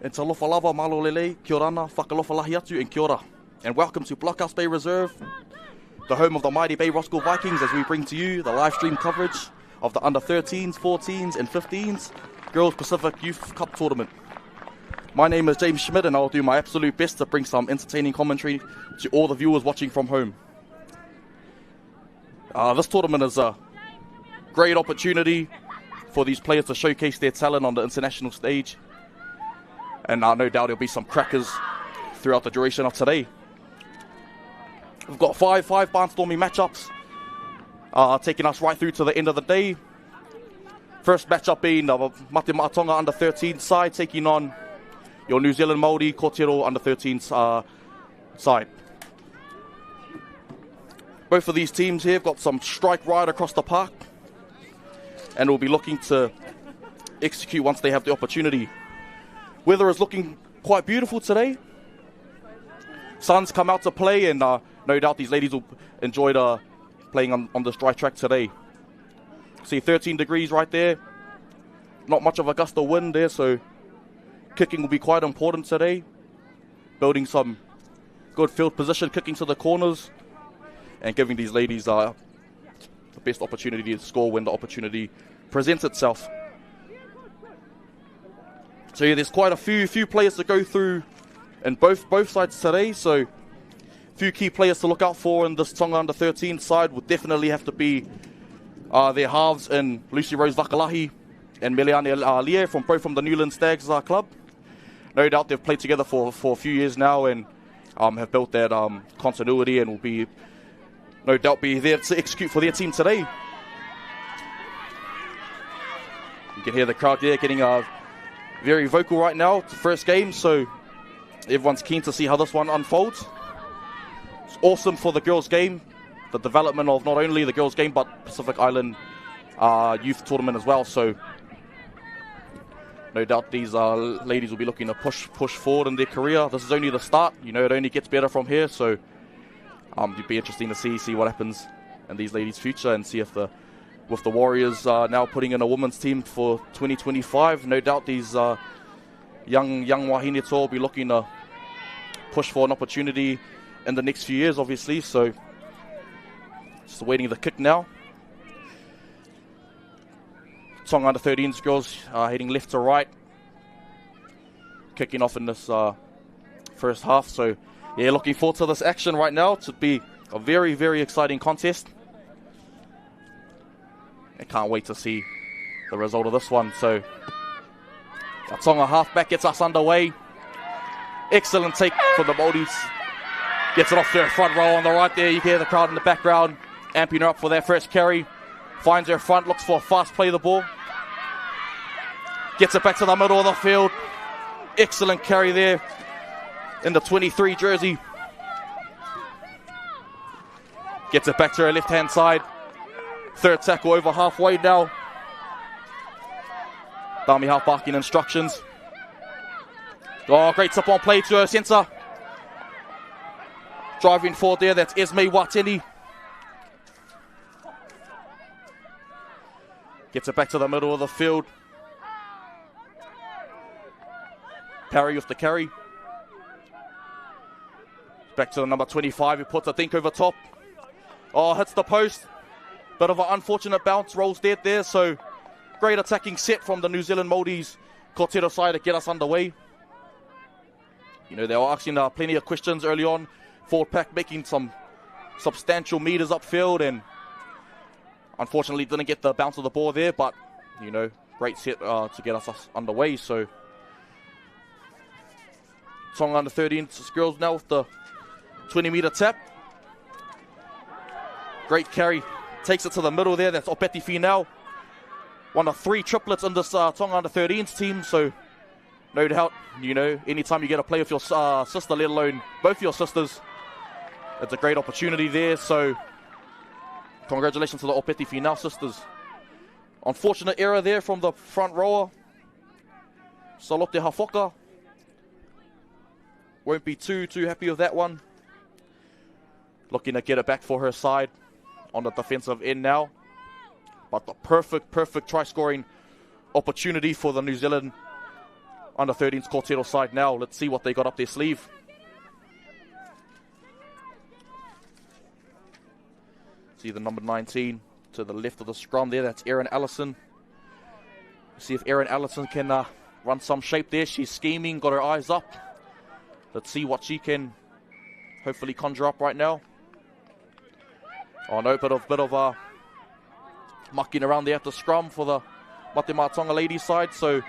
And talofa lava, malo lele, kia orana, whakalofa lahi atu, and kia ora. And welcome to Blockhouse Bay Reserve, the home of the mighty Bay Roskill Vikings, as we bring to you the live stream coverage of the under 13s, 14s, and 15s Girls Pacific Youth Cup Tournament. My name is James Schmidt, and I'll do my absolute best to bring some entertaining commentary to all the viewers watching from home. This tournament is a great opportunity for these players to showcase their talent on the international stage. And no doubt there'll be some crackers throughout the duration of today. We've got five barnstorming matchups taking us right through to the end of the day. First matchup being the Mate Tonga under 13 side taking on your New Zealand Maori Kotero under 13 side. Both of these teams here have got some strike right across the park and will be looking to execute once they have the opportunity. Weather is looking quite beautiful today. Sun's come out to play, and no doubt these ladies will enjoy playing on this dry track today. See 13 degrees right there. Not much of a gust of wind there, so kicking will be quite important today. Building some good field position, kicking to the corners, and giving these ladies the best opportunity to score when the opportunity presents itself. So yeah, there's quite a few players to go through in both sides today. So a few key players to look out for in this Tonga under 13 side would definitely have to be their halves in Lucy Rose Vakalahi and Meliane Lie from the Newland Stags club. No doubt they've played together for a few years now and have built that continuity and will be no doubt be there to execute for their team today. You can hear the crowd there getting very vocal right now. It's the first game, so everyone's keen to see how this one unfolds. It's awesome for the girls' game, the development of not only the girls' game but Pacific Island youth tournament as well. So no doubt these ladies will be looking to push forward in their career. This is only the start. You know, it only gets better from here. So it'd be interesting to see what happens in these ladies' future and see if with the Warriors now putting in a women's team for 2025, no doubt these young wahine toa will be looking to push for an opportunity in the next few years, obviously. So just awaiting the kick now. Tonga under 13s girls heading left to right, kicking off in this first half. So yeah, looking forward to this action right now. It should be a very, very exciting contest. I can't wait to see the result of this one. So our Tonga halfback gets us underway. Excellent take for the Maoris. Gets it off their front row on the right there. You hear the crowd in the background amping her up for their first carry. Finds her front, looks for a fast play of the ball. Gets it back to the middle of the field. Excellent carry there in the 23 jersey. Gets it back to her left-hand side. Third tackle over halfway now. Dami half barking instructions. Oh, great tip on play to her centre. Driving forward there, that's Esme Wateni. Gets it back to the middle of the field. Parry with the carry. Back to the number 25 who puts a think over top. Oh, hits the post. Bit of an unfortunate bounce, rolls dead there. So great attacking set from the New Zealand Maoris Kotero side to get us underway. You know, they were asking plenty of questions early on. Forward pack making some substantial meters upfield and unfortunately didn't get the bounce of the ball there, but you know, great set to get us underway. So Tonga under 13 girls now with the 20-meter tap. Great carry. Takes it to the middle there. That's Opeti now. One of three triplets in this Tonga under 13s team. So no doubt, you know, anytime you get a play with your sister, let alone both your sisters, it's a great opportunity there. So congratulations to the Opeti now sisters. Unfortunate error there from the front rower. Salote Hafoka. Won't be too happy with that one. Looking to get it back for her side on the defensive end now. But the perfect try scoring opportunity for the New Zealand under 13's Quartetto side now. Let's see what they got up their sleeve. See the number 19 to the left of the scrum there. That's Erin Allison. See if Erin Allison can run some shape there. She's scheming, got her eyes up. Let's see what she can hopefully conjure up right now. Oh no, bit of mucking around there at the scrum for the Mate Mā Tonga ladies side. So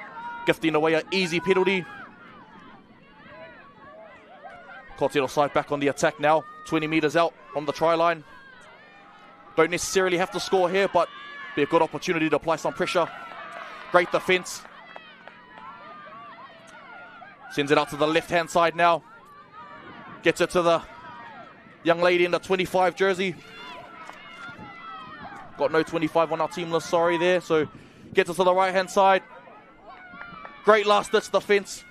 gifting away an easy penalty. Quartetto side back on the attack now. 20 metres out on the try line. Don't necessarily have to score here, but be a good opportunity to apply some pressure. Great defence. Sends it out to the left-hand side now. Gets it to the young lady in the 25 jersey. Got no 25 on our team list, sorry there. So gets it to the right-hand side. Great last-ditch defence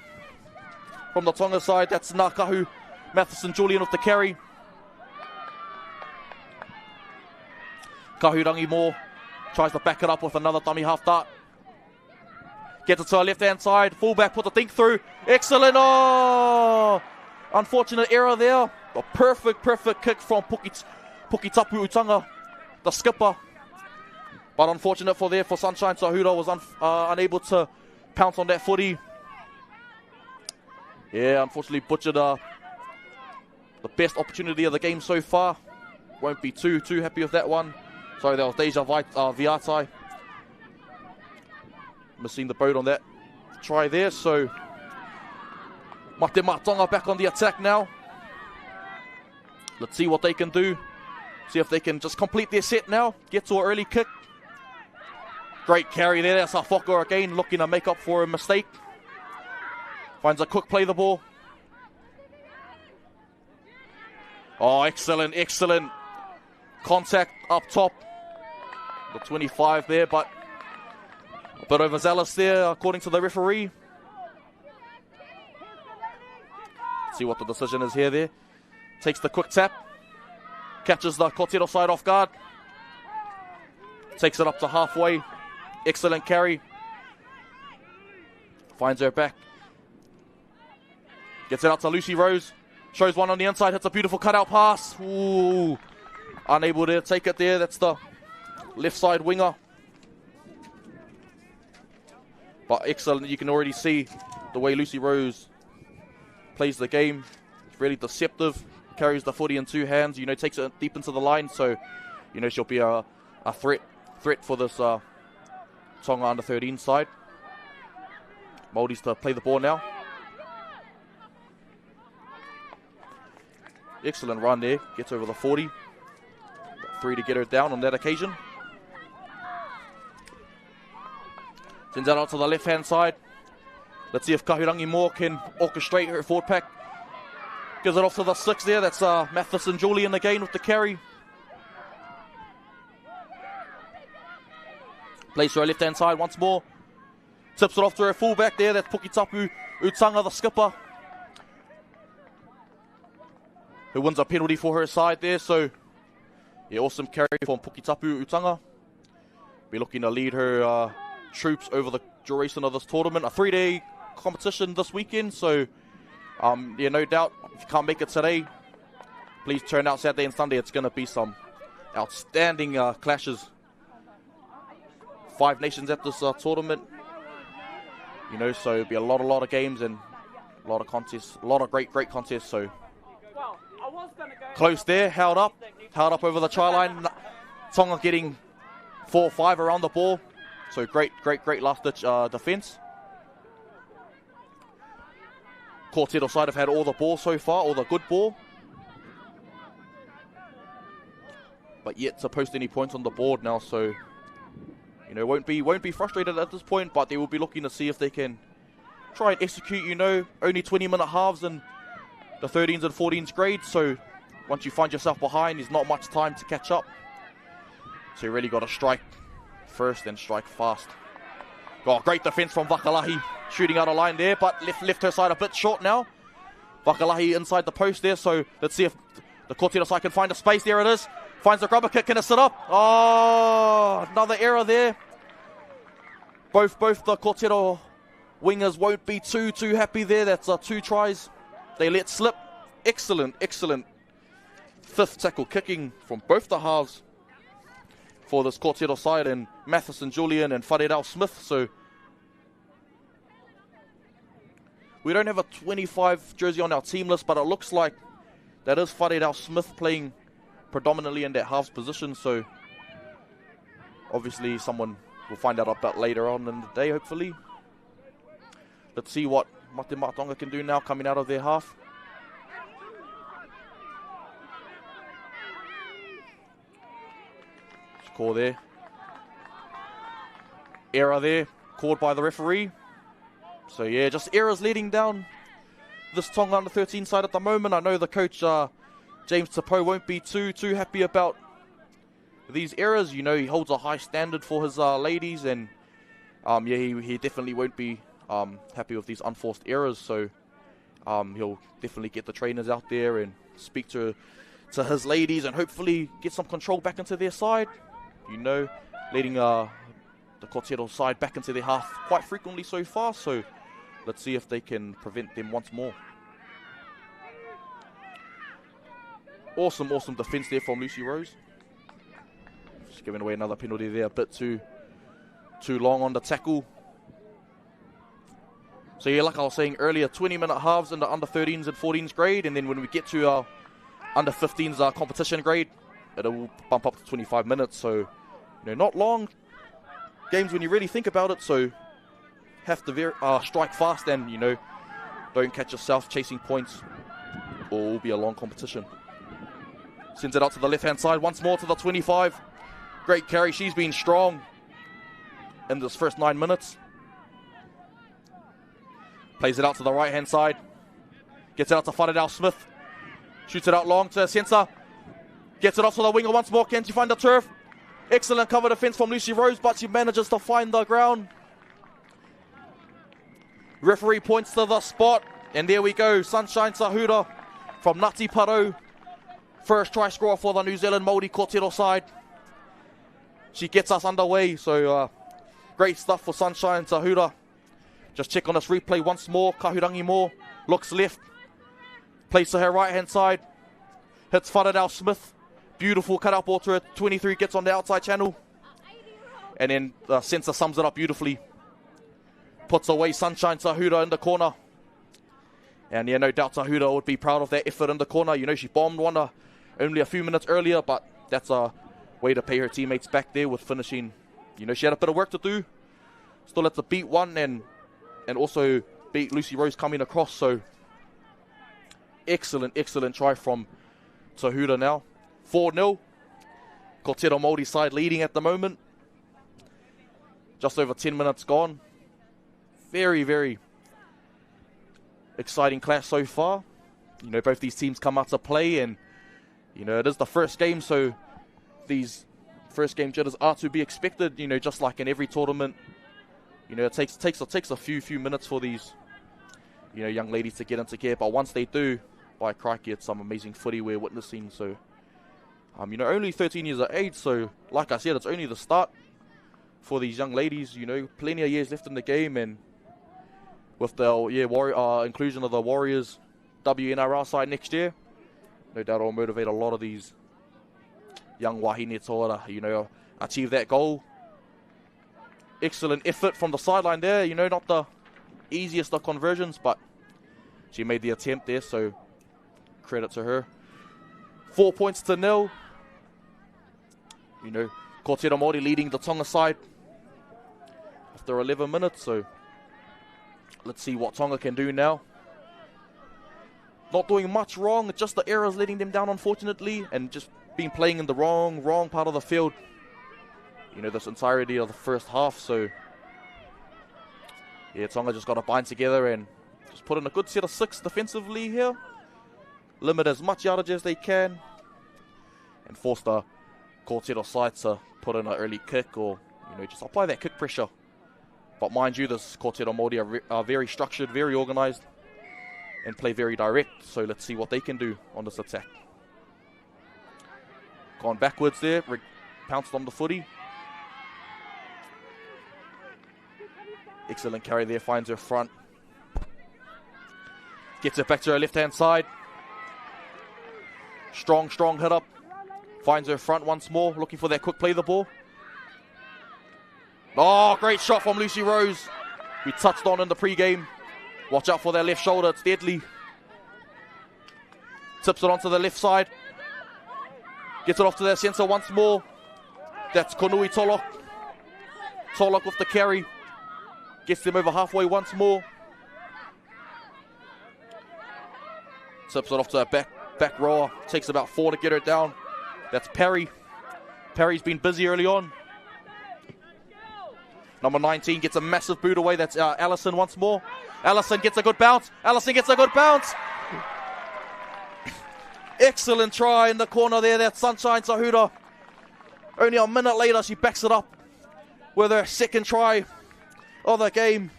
from the Tonga side. That's Ngākahu Matheson Julian with the carry. Kahurangi Moore tries to back it up with another dummy half dart. Gets it to our left-hand side. Fullback put the dink through. Excellent. Oh! Unfortunate error there. A perfect kick from Pukitapu Utanga, the skipper. But unfortunate for Sunshine. Sahuda was unable to pounce on that footy. Yeah, unfortunately butchered the best opportunity of the game so far. Won't be too happy with that one. Sorry, that was Deja Viatai. Missing the boat on that try there. So Mate Mā Tonga back on the attack now. Let's see what they can do. See if they can just complete their set now. Get to an early kick. Great carry there. That's Afoko again looking to make up for a mistake. Finds a quick play the ball. Oh, excellent contact up top. The 25 there, but a bit overzealous there according to the referee. See what the decision is here there. Takes the quick tap. Catches the Quartetto side off guard. Takes it up to halfway. Excellent carry. Finds her back. Gets it out to Lucy Rose. Shows one on the inside. Hits a beautiful cutout pass. Ooh. Unable to take it there. That's the left side winger. But excellent. You can already see the way Lucy Rose plays the game. It's really deceptive. Carries the footy in two hands. You know, takes it deep into the line. So, you know, she'll be a threat for this Tonga under 13 side. Māoris to play the ball now. Excellent run there. Gets over the 40. Got 3 to get her down on that occasion. Sends that out to the left-hand side. Let's see if Kahurangi Moore can orchestrate her forward pack. Gives it off to the 6 there. That's Matheson Julian again with the carry. Plays to her left-hand side once more. Tips it off to her fullback there. That's Pukitapu Utanga, the skipper, who wins a penalty for her side there. So, yeah, awesome carry from Pukitapu Utanga. Be looking to lead her troops over the duration of this tournament. A 3-day competition this weekend. So, yeah, no doubt, if you can't make it today, please turn out Saturday and Sunday. It's going to be some outstanding clashes. 5 nations at this tournament. You know, so it'll be a lot of games and a lot of contests. A lot of great contests. So, close there, held up over the try line. Tonga getting 4 or 5 around the ball. So great last-ditch defence. Quartetto side have had all the ball so far, all the good ball, but yet to post any points on the board now. So, you know, won't be frustrated at this point, but they will be looking to see if they can try and execute. You know, only 20-minute halves in the 13s and 14s grade. So once you find yourself behind, there's not much time to catch up. So you really got to strike first and strike fast. Got great defence from Vakalahi, shooting out a line there, but left her side a bit short now. Vakalahi inside the post there, so let's see if the Quartetto side can find a space. There it is. Finds the grubber kick, can it sit up? Oh, another error there. Both the Quartetto Wingers won't be too happy there. That's 2 tries they let slip. Excellent 5th tackle kicking from both the halves for this Kōrero side, and Matheson Julian and Wharerau Smith. So we don't have a 25 jersey on our team list, but it looks like that is Wharerau Smith playing predominantly in that halves position. So obviously someone will find out a bit later on in the day, hopefully. Let's see what Mate Tonga can do now coming out of their half. Score there. Error there, called by the referee. So yeah, just errors leading down this Tonga under-13 side at the moment. I know the coach, James Tapo, won't be too happy about these errors. You know, he holds a high standard for his ladies, and yeah, he definitely won't be happy with these unforced errors. So he'll definitely get the trainers out there and speak to his ladies and hopefully get some control back into their side. You know, leading the Kōrero side back into their half quite frequently so far. So let's see if they can prevent them once more. Awesome defense there from Lucy Rose. Just giving away another penalty there, a bit too long on the tackle. So yeah, like I was saying earlier, 20-minute halves in the under-13s and 14s grade, and then when we get to our under-15s competition grade, it'll bump up to 25 minutes. So, you know, not long games when you really think about it. So have to strike fast and, you know, don't catch yourself chasing points, or it will be a long competition. Sends it out to the left-hand side once more to the 25. Great carry. She's been strong in this first 9 minutes. Plays it out to the right-hand side. Gets it out to Wharerau Smith. Shoots it out long to Sensa. Gets it off to the winger once more. Can she find the turf? Excellent cover defense from Lucy Rose, but she manages to find the ground. Referee points to the spot, and there we go. Sunshine Sahuda from Ngati Paro. First try scorer for the New Zealand Maori Kōrero side. She gets us underway, so great stuff for Sunshine Sahuda. Just check on this replay once more. Kahurangi Moore looks left. Plays to her right-hand side. Hits Wharerau Smith. Beautiful cut-out ball to her. 23 gets on the outside channel. And then the Sensor sums it up beautifully. Puts away Sunshine Sahuda in the corner. And yeah, no doubt Sahuda would be proud of that effort in the corner. You know, she bombed one only a few minutes earlier, but that's a way to pay her teammates back there with finishing. You know, she had a bit of work to do. Still had to beat one and also beat Lucy Rose coming across. So excellent try from Sahuda now. 4-0. Kōrero Māori side leading at the moment. Just over 10 minutes gone. Very exciting clash so far. You know, both these teams come out to play, and you know, it is the first game, so these first game jitters are to be expected. You know, just like in every tournament. You know, it takes a few minutes for these, you know, young ladies to get into gear, but once they do, by crikey, it's some amazing footy we're witnessing. So, you know, only 13 years of age, so like I said, it's only the start for these young ladies. You know, plenty of years left in the game, and with the inclusion of the Warriors WNRL side next year, no doubt it'll motivate a lot of these young wahine toa, you know, achieve that goal. Excellent effort from the sideline there. You know, not the easiest of conversions, but she made the attempt there, so credit to her. 4 points to 0. You know, Kōrero Māori leading the Tonga side after 11 minutes, so let's see what Tonga can do now. Not doing much wrong, just the errors letting them down, unfortunately, and just been playing in the wrong part of the field, you know, this entirety of the first half. So yeah, Tonga just got to bind together and just put in a good set of 6 defensively here. Limit as much yardage as they can and force the Kōrero side to put in an early kick, or, you know, just apply that kick pressure. But mind you, this Kōrero Māori are very structured, very organised, and play very direct. So let's see what they can do on this attack. Gone backwards there, pounced on the footy. Excellent carry there, finds her front. Gets it back to her left-hand side. Strong hit up. Finds her front once more, looking for that quick play of the ball. Oh, great shot from Lucy Rose. We touched on in the pre-game. Watch out for that left shoulder, it's deadly. Tips it onto the left side. Gets it off to their centre once more. That's Konui Tolok. Tolok with the carry. Gets them over halfway once more. Tips it off to her back rower. Takes about 4 to get her down. That's Perry. Perry's been busy early on. Number 19 gets a massive boot away. That's Allison once more. Allison gets a good bounce. Allison gets a good bounce. Excellent try in the corner there. That's Sunshine Sahuda. Only a minute later, she backs it up with her second try of the game.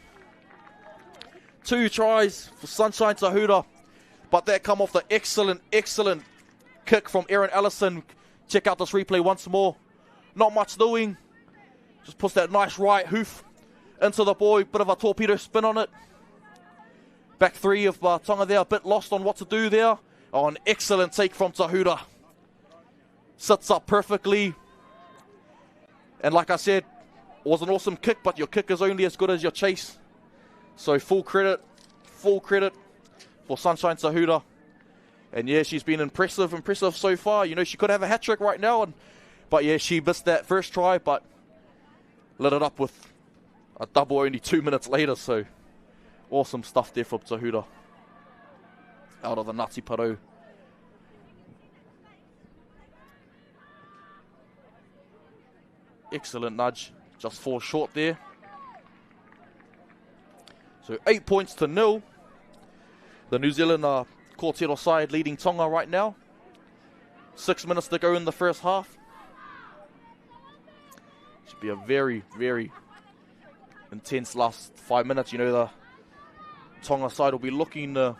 2 tries for Sunshine Sahuda. But that come off the excellent kick from Erin Allison. Check out this replay once more. Not much doing. Just puts that nice right hoof into the boy. Bit of a torpedo spin on it. Back 3 of Tonga there. A bit lost on what to do there. Oh, an excellent take from Tahuda. Sits up perfectly. And like I said, it was an awesome kick, but your kick is only as good as your chase. So full credit for Sunshine Sahuda. And yeah, she's been impressive so far. You know, she could have a hat-trick right now. But yeah, she missed that first try, but lit it up with a double only 2 minutes later. So awesome stuff there for Tahuda. Out of the Ngāti Porou. Excellent nudge. Just falls short there. So 8 points to 0. The New Zealand Kōrero side leading Tonga right now. 6 minutes to go in the first half. Should be a very intense last 5 minutes. You know, the Tonga side will be looking to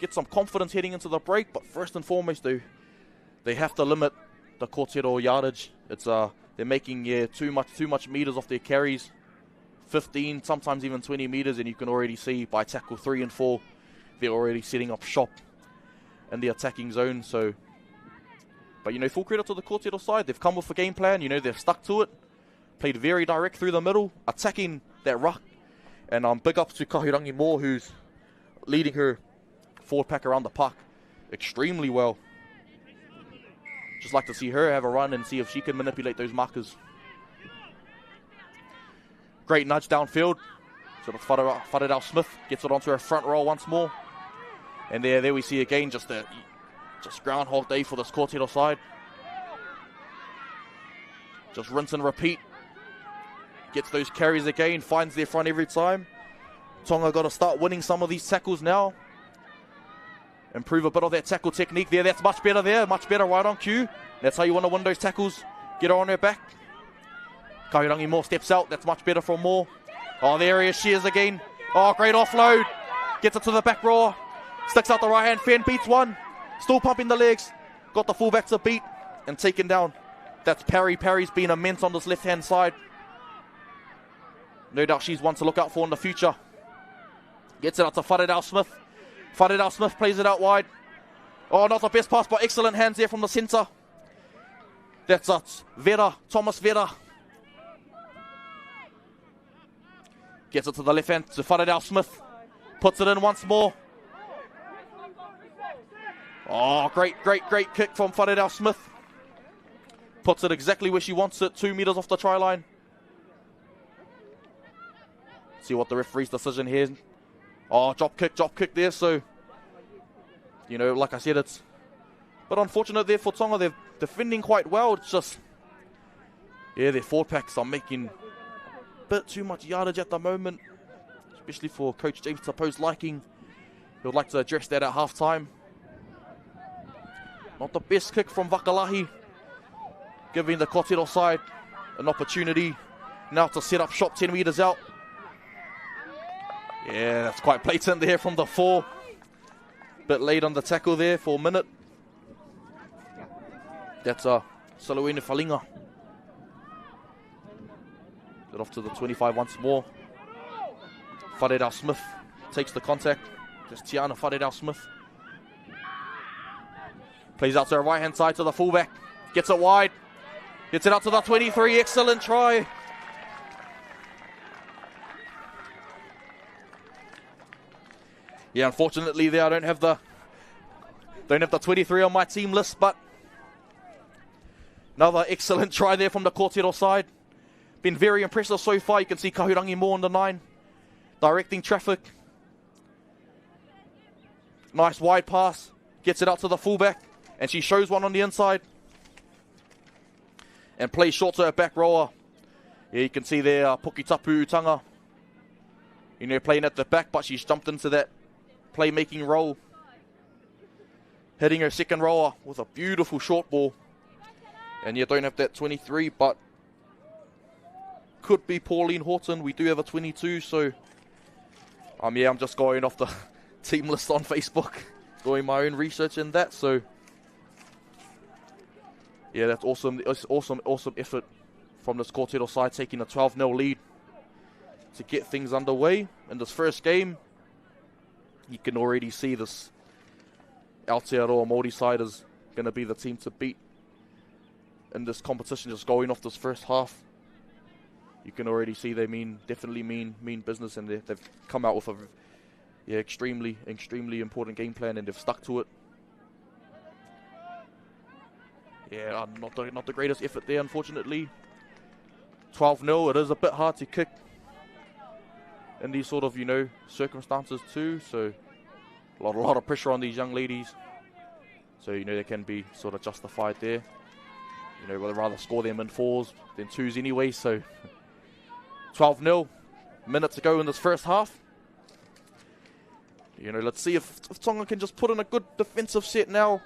get some confidence heading into the break. But first and foremost, they have to limit the Kōrero yardage. It's they're making too much meters off their carries. 15, sometimes even 20 meters, and you can already see by tackle 3 and 4, they're already setting up shop in the attacking zone. So, but you know, full credit to the Kōrero side. They've come with a game plan. You know, they've stuck to it. Played very direct through the middle, attacking that ruck. And big ups to Kahirangi Moore, who's leading her forward pack around the park extremely well. Just like to see her have a run and see if she can manipulate those markers. Great nudge downfield. Sort of Whareau Smith gets it onto her front row once more. And there we see again just groundhog day for this Kōrero side. Just rinse and repeat. Gets those carries again, finds their front every time. Tonga got to start winning some of these tackles now. Improve a bit of that tackle technique there. That's much better there. Much better, right on cue. That's how you want to win those tackles. Get her on her back. Kahirangi Moore steps out. That's much better from Moore. Oh, there she is again. Oh, great offload. Gets it to the back row. Sticks out the right hand. Fan beats one. Still pumping the legs. Got the fullback to beat and taken down. That's Perry. Perry's been immense on this left hand side. No doubt she's one to look out for in the future. Gets it out to Whareau Smith. Whareau Smith plays it out wide. Oh, not the best pass, but excellent hands there from the centre. That's Vera, Thomas Vera. Gets it to the left hand to Whareau Smith. Puts it in once more. Oh, great kick from Whareau Smith. Puts it exactly where she wants it, 2 meters off the try line. See what the referee's decision here. Oh, drop kick there. So, you know, like I said, it's but unfortunate there for Tonga. They're defending quite well. It's just, yeah, their forward packs are making a bit too much yardage at the moment, especially for Coach James Tapo's liking. He would like to address that at half-time. Not the best kick from Vakalahi, giving the Kōrero side an opportunity now to set up shop 10 meters out. Yeah, that's quite blatant there from the 4. Bit late on the tackle there for a minute. That's Saluene Falinga. it off to the 25 once more. Wharedau Smith takes the contact. Just Tiana Wharedau Smith. Plays out to her right-hand side to the fullback. Gets it wide. Gets it out to the 23. Excellent try. Yeah, unfortunately there I don't have the 23 on my team list, but another excellent try there from the Kōrero side. Been very impressive so far. You can see Kahurangi more on the 9. Directing traffic. Nice wide pass. Gets it out to the fullback. And she shows one on the inside. And plays short to her back rower. Yeah, you can see there Pukitapu Tonga. You know, playing at the back, but she's jumped into that playmaking role. Hitting her second rower with a beautiful short ball. And you don't have that 23, but could be Pauline Horton. We do have a 22, so yeah, I'm just going off the team list on Facebook, doing my own research in that. So yeah, that's awesome. It's awesome effort from this Kōrero side, taking a 12-0 lead to get things underway in this first game. You can already see this Aotearoa Māori side is going to be the team to beat in this competition. Just going off this first half, you can already see they definitely mean business, and they've come out with a extremely important game plan, and they've stuck to it. Yeah, not the greatest effort there, unfortunately. 12-0, it is a bit hard to kick in these sort of, circumstances too. So a lot of pressure on these young ladies. So, they can be sort of justified there. We'd rather score them in 4s than 2s anyway. So 12-0, minute to go in this first half. Let's see if Tonga can just put in a good defensive set now.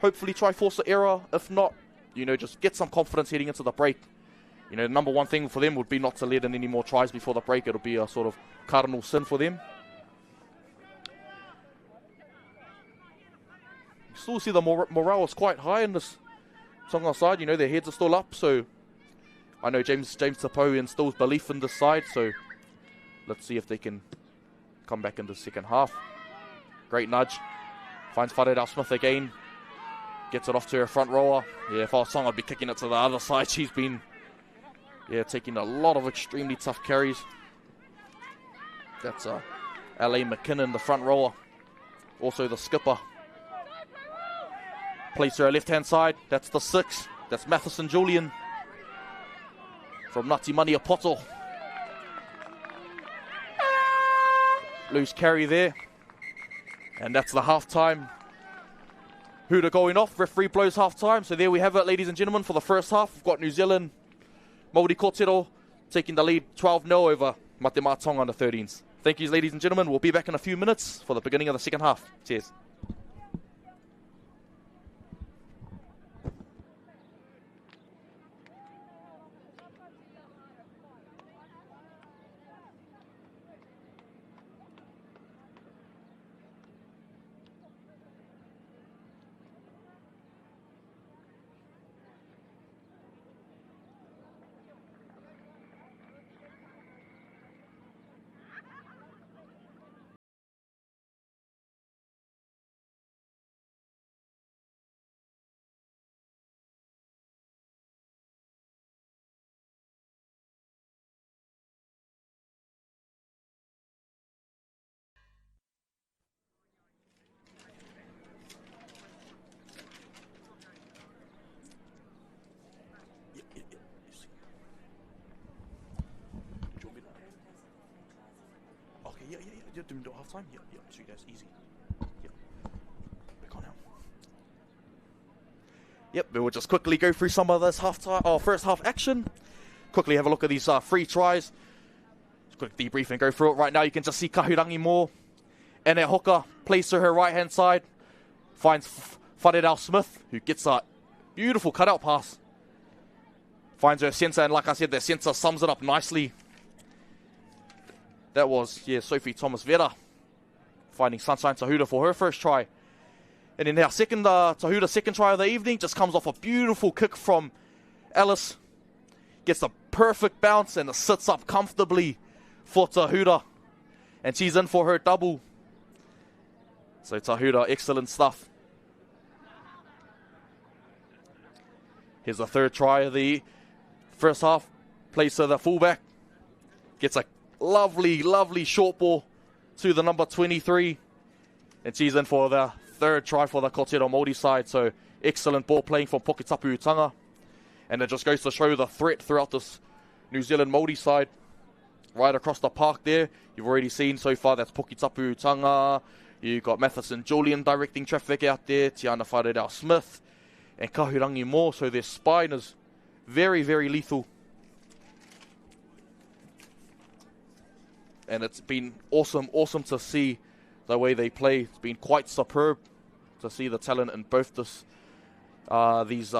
Hopefully try force an error. If not, just get some confidence heading into the break. The number one thing for them would be not to let in any more tries before the break. It'll be a sort of cardinal sin for them. You still see the morale is quite high in this Tonga side. Their heads are still up. So I know James Tapo instills belief in this side. So let's see if they can come back in the second half. Great nudge. Finds Wharedau Smith again. Gets it off to her front rower. Yeah, if I was Tonga, I'd be kicking it to the other side. She's been taking a lot of extremely tough carries. That's L.A. McKinnon, the front rower. Also the skipper. Plays to her left-hand side. That's the 6. That's Matheson Julian from Ngati Maniapoto. Loose carry there. And that's the half-time. Huda going off. Referee blows half-time. So there we have it, ladies and gentlemen, for the first half. We've got New Zealand Māori Kōrero taking the lead 12-0 over Mate Mā Tonga under 13s. Thank you, ladies and gentlemen. We'll be back in a few minutes for the beginning of the second half. Cheers. Do we do half time? Yeah, sweet, that's easy. Yep. Back on now. Yep, we'll just quickly go through some of this first half action. Quickly have a look at these 3 tries. Just quick debrief and go through it right now. You can just see Kahurangi more. And their hooker plays to her right hand side. Finds Wharedau Smith, who gets a beautiful cutout pass. Finds her centre, and like I said, their centre sums it up nicely. That was, Sophie Thomas Vera finding Sunshine Tahuta for her first try. And then our Tahuta's second try of the evening just comes off a beautiful kick from Alice. Gets a perfect bounce and sits up comfortably for Tahura. And she's in for her double. So Tahura, excellent stuff. Here's the third try of the first half. Plays to the fullback. Gets a lovely, lovely short ball to the number 23. And she's in for the third try for the Kōtero Māori side. So excellent ball playing from Poketapu Tonga. And it just goes to show the threat throughout this New Zealand Māori side. Right across the park there. You've already seen so far that's Poketapu Tonga. You've got Matheson Julian directing traffic out there. Tiana Whareau Smith. And Kahurangi Moore. So their spine is very, very lethal. And it's been awesome to see the way they play. It's been quite superb to see the talent in both these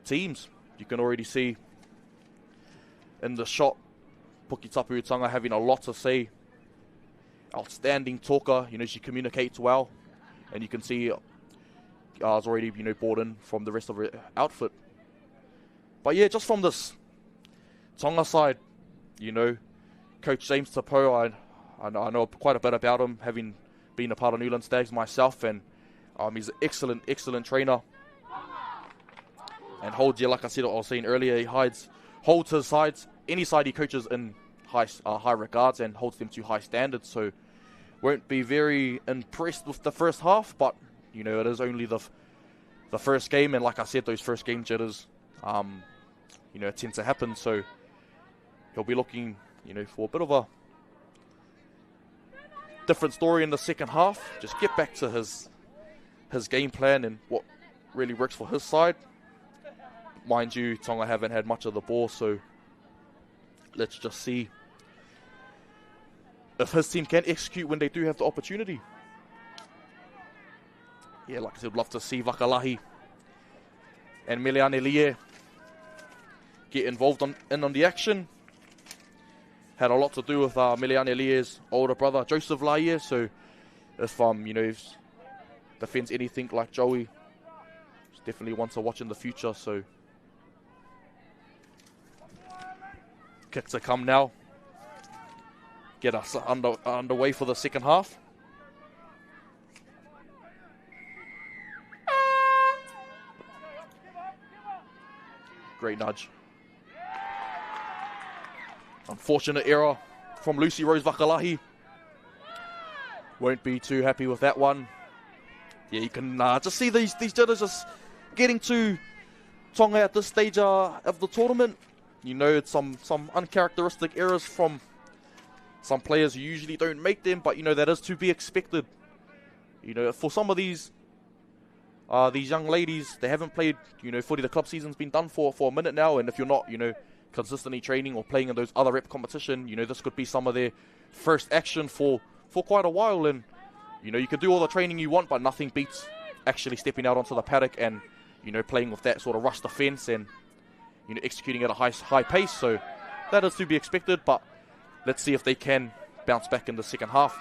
teams. You can already see in the shot, Poketapu Tonga having a lot to say. Outstanding talker, she communicates well. And you can see is already, brought in from the rest of her outfit. But yeah, just from this Tonga side, Coach James Tapo, I know quite a bit about him, having been a part of Newland Stags myself, and he's an excellent trainer. And holds, like I said, I was saying earlier, he holds his sides, any side he coaches in high regards and holds them to high standards. So won't be very impressed with the first half, but it is only the first game, and like I said, those first game jitters, tend to happen. So he'll be looking, for a bit of a different story in the second half. Just get back to his game plan and what really works for his side. Mind you, Tonga haven't had much of the ball, so let's just see if his team can execute when they do have the opportunity. Yeah, like I said, I'd love to see Vakalahi and Meleane Lie get involved on the action. Had a lot to do with Meleane Lie's older brother, Joseph Laie. So if if defends anything like Joey, it's definitely one to watch in the future. So kick to come now. Get us underway for the second half. Great nudge. Unfortunate error from Lucy Rose Vakalahi. Won't be too happy with that one. Yeah, you can just see these jitters just getting to Tonga at this stage of the tournament. It's some uncharacteristic errors from some players who usually don't make them, but that is to be expected. For some of these young ladies, they haven't played, footy. The club season's been done for a minute now, and if you're not, consistently training or playing in those other rep competition, this could be some of their first action for quite a while. And you can do all the training you want, but nothing beats actually stepping out onto the paddock and playing with that sort of rush defense and executing at a high pace. So that is to be expected, but let's see if they can bounce back in the second half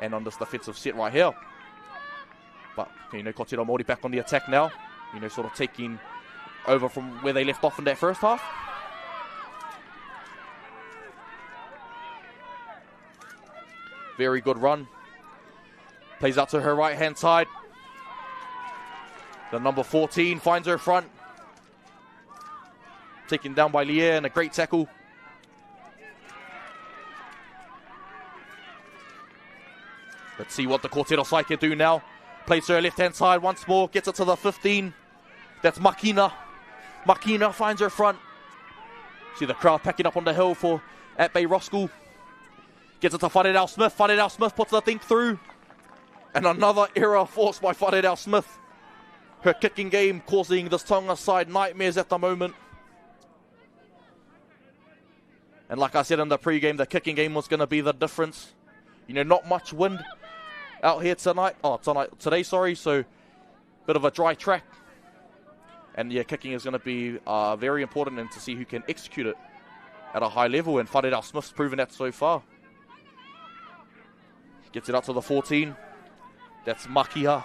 and on this defensive set right here. But Kōtero Māori back on the attack now, sort of taking over from where they left off in that first half. Very good run. Plays out to her right-hand side. The number 14 finds her front. Taken down by Lie and a great tackle. Let's see what the Kōtero side can do now. Plays to her left-hand side once more. Gets it to the 15. That's Makina. Makina finds her front. See the crowd packing up on the hill for at Bay Roskill. Gets it to Whareau Smith. Whareau Smith puts the thing through. And another error forced by Whareau Smith. Her kicking game causing this Tonga side nightmares at the moment. And like I said in the pre-game, the kicking game was going to be the difference. Not much wind out here today, sorry. So, bit of a dry track. And yeah, kicking is going to be very important, and to see who can execute it at a high level. And Whareau Smith's proven that so far. Gets it up to the 14. That's Makia.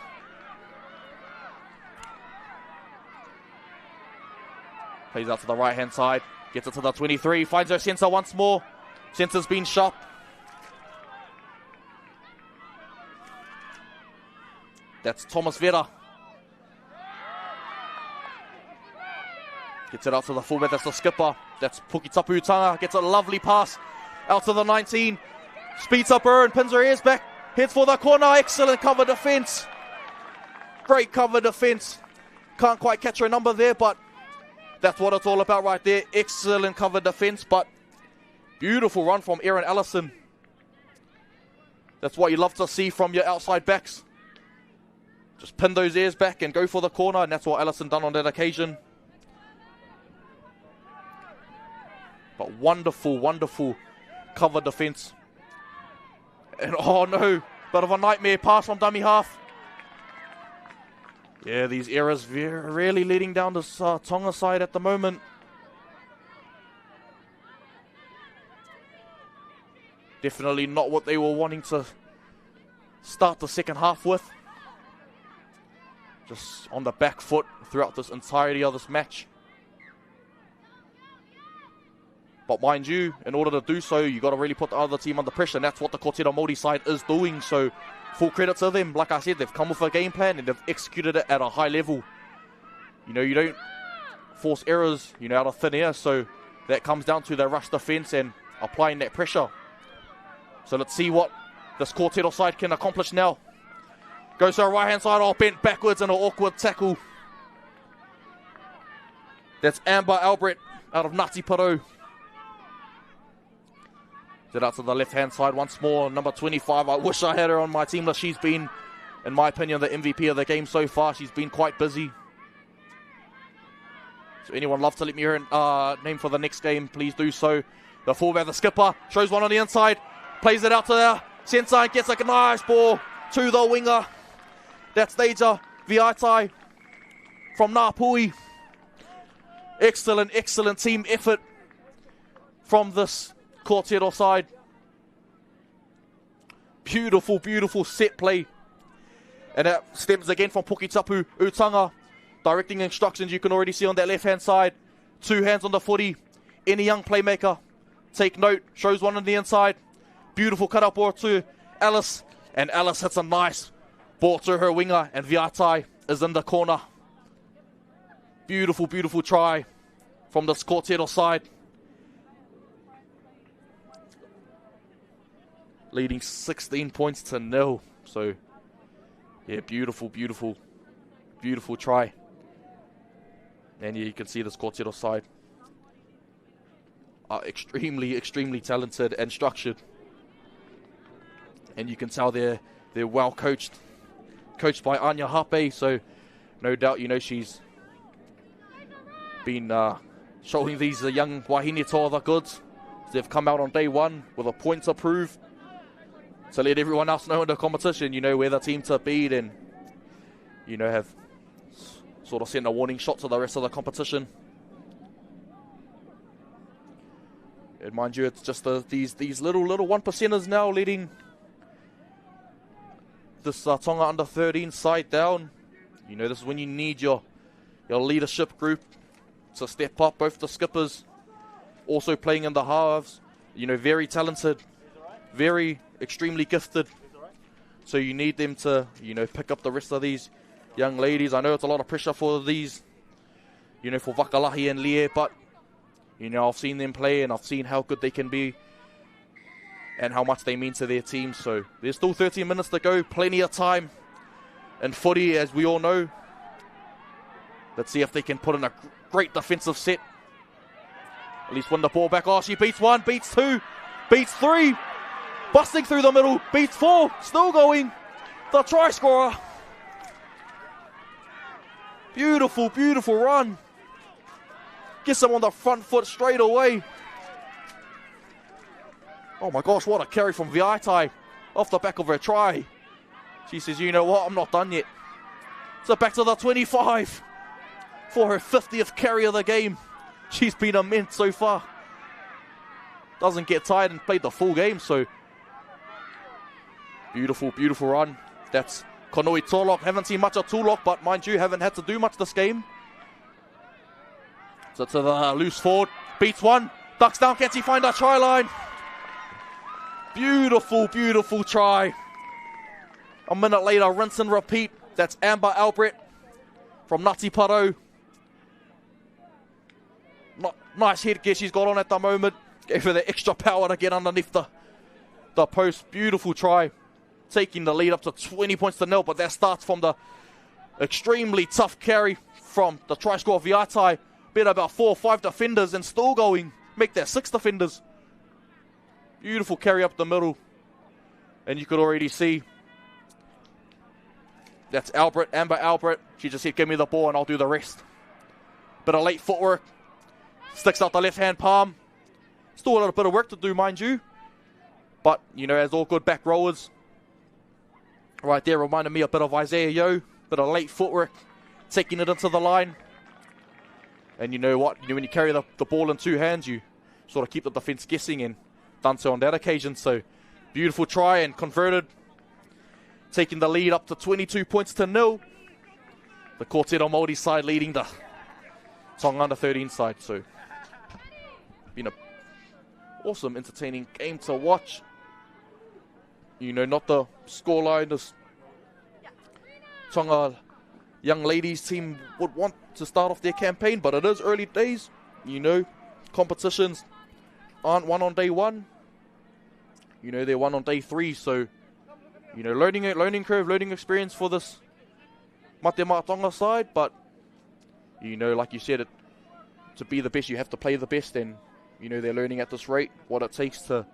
Plays out to the right-hand side. Gets it to the 23. Finds her centre once more. Centre's been shot. That's Thomas Vera. Gets it out to the fullback. That's the skipper. That's Pukitapu Tonga. Gets a lovely pass out to the 19. Speeds up her and pins her ears back. Heads for the corner. Excellent cover defence. Great cover defence. Can't quite catch her number there, but that's what it's all about right there. Excellent cover defence, but beautiful run from Erin Allison. That's what you love to see from your outside backs. Just pin those ears back and go for the corner, and that's what Allison done on that occasion. But wonderful, wonderful cover defence. And oh no, bit of a nightmare pass from dummy half. Yeah, these errors really leading down this Tonga side at the moment. Definitely not what they were wanting to start the second half with. Just on the back foot throughout this entirety of this match. But mind you, in order to do so, you got to really put the other team under pressure, and that's what the Kōtira Māori side is doing. So, full credit to them. Like I said, they've come with a game plan and they've executed it at a high level. You know, you don't force errors, you know, out of thin air. So, that comes down to their rush defence and applying that pressure. So, let's see what this Kōtira side can accomplish now. Goes to our right-hand side, all bent backwards in an awkward tackle. That's Amber Albert out of Ngāti Porou. Get out to the left-hand side once more. Number 25, I wish I had her on my team list. She's been, in my opinion, the MVP of the game so far. She's been quite busy. So anyone love to let me hear a name for the next game, please do so. The fullback, the skipper, shows one on the inside. Plays it out to the centre and gets a nice ball to the winger. That's Deja Viaitai from Ngāpui. Excellent, excellent team effort from this Kōtira side. Beautiful, beautiful set play. And that stems again from Pukitapu Utanga. Directing instructions you can already see on that left-hand side. 2 hands on the footy. Any young playmaker, take note. Shows one on the inside. Beautiful cut-up ball to Alice. And Alice hits a nice ball to her winger. And Viaitai is in the corner. Beautiful, beautiful try from this Kōtira side. Leading 16 points to 0. So, yeah, beautiful, beautiful, beautiful try. And yeah, you can see this Kōtira side are extremely, extremely talented and structured. And you can tell they're well coached. Coached by Anya Hape, so no doubt, you know, she's been showing these young Wahine Toa the goods. They've come out on day one with a point to prove. To let everyone else know in the competition, you know, where the team to beat and, you know, have sort of sent a warning shot to the rest of the competition. And mind you, it's just these little 1%ers now leading this Tonga under 13 side down. You know, this is when you need your leadership group to step up. Both the skippers also playing in the halves. You know, very talented, very extremely gifted. So you need them to, you know, pick up the rest of these young ladies. I know it's a lot of pressure for these, you know, for Vakalahi and Lie, but, you know, I've seen them play and I've seen how good they can be and how much they mean to their team. So there's still 13 minutes to go, plenty of time. And footy, as we all know, let's see if they can put in a great defensive set. At least win the ball back. Oh, she beats 1, beats 2, beats 3. Busting through the middle, beats 4, still going. The try scorer. Beautiful, beautiful run. Gets them on the front foot straight away. Oh my gosh, what a carry from Viaitai off the back of her try. She says, you know what, I'm not done yet. So back to the 25 for her 50th carry of the game. She's been immense so far. Doesn't get tired and played the full game, so beautiful, beautiful run. That's Konoi Tūlok. Haven't seen much of Tūlok, but mind you, haven't had to do much this game. So to the loose forward. Beats one. Ducks down. Can he find that try line? Beautiful, beautiful try. A minute later, rinse and repeat. That's Amber Albert from Ngāti Paro. Nice headgear she's got on at the moment. Gave her the extra power to get underneath the post. Beautiful try. Taking the lead up to 20 points to 0. But that starts from the extremely tough carry from the try scorer Viatai. Beat about 4 or 5 defenders and still going. Make that 6 defenders. Beautiful carry up the middle. And you could already see. That's Albert, Amber Albert. She just said, give me the ball and I'll do the rest. Bit of late footwork. Sticks out the left-hand palm. Still a little bit of work to do, mind you. But, you know, as all good back rowers. Right there reminded me a bit of Isaiah Yo. Bit of late footwork. Taking it into the line. And you know what? When you carry the ball in 2 hands, you sort of keep the defence guessing, and done so on that occasion. So, beautiful try and converted. Taking the lead up to 22 points to 0. The Kōrero Māori side leading the Tonga under 13 side. So, been an awesome, entertaining game to watch. You know, not the scoreline this Tonga young ladies team would want to start off their campaign, but it is early days. You know, competitions aren't won on day 1. You know, they're won on day 3. So, you know, learning curve, learning experience for this Mate Tonga side. But, you know, like you said, to be the best, you have to play the best. And, you know, they're learning at this rate what it takes to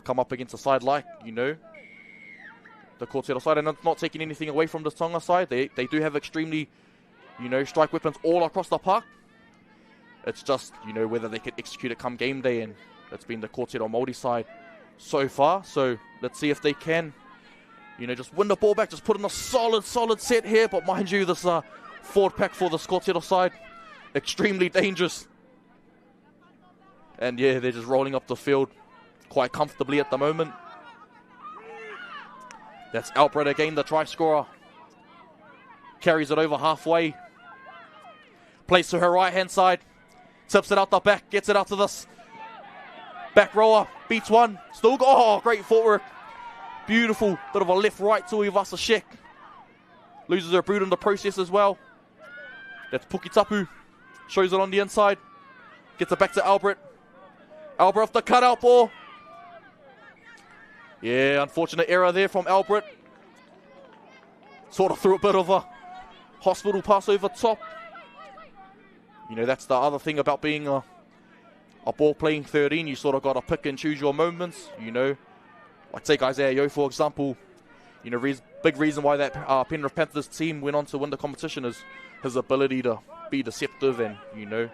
come up against a side like, you know, the Kōrero side. And it's not taking anything away from the Tonga side. They do have extremely, you know, strike weapons all across the park. It's just, you know, whether they can execute it come game day. And it's been the Kōrero Māori side so far. So let's see if they can, you know, just win the ball back. Just put in a solid set here. But mind you, this forward pack for the Kōrero side, extremely dangerous. And yeah, they're just rolling up the field quite comfortably at the moment. That's Albert again, the try scorer. Carries it over halfway. Plays to her right-hand side. Tips it out the back. Gets it out to this back rower. Beats one. Still go. Oh, great footwork. Beautiful. Bit of a left-right to Ivasa Shek. Loses her boot in the process as well. That's Pukitapu. Shows it on the inside. Gets it back to Albert. Albert off the cutout ball. Yeah, unfortunate error there from Albert. Sort of threw a bit of a hospital pass over top. You know, that's the other thing about being a ball playing 13. You sort of got to pick and choose your moments. You know, like take Isaiah Yo, for example. You know, big reason why that Penrith Panthers team went on to win the competition is his ability to be deceptive and, you know,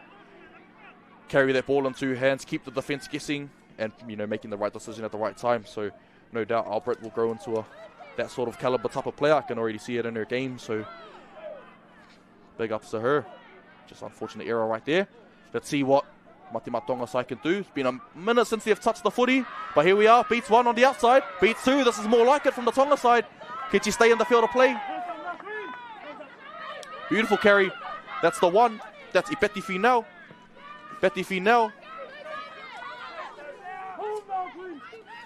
carry that ball in 2 hands, keep the defence guessing, and, you know, making the right decision at the right time. So, no doubt Albert will grow into that sort of caliber type of player. I can already see it in her game, so big ups to her. Just unfortunate error right there. Let's see what Mate Tonga side can do. It's been a minute since they've touched the footy, but here we are. Beats one on the outside, beats 2. This is more like it from the Tonga side. Can she stay in the field of play? Beautiful carry. That's the one. That's Ipeti Finau. Ipeti Finau.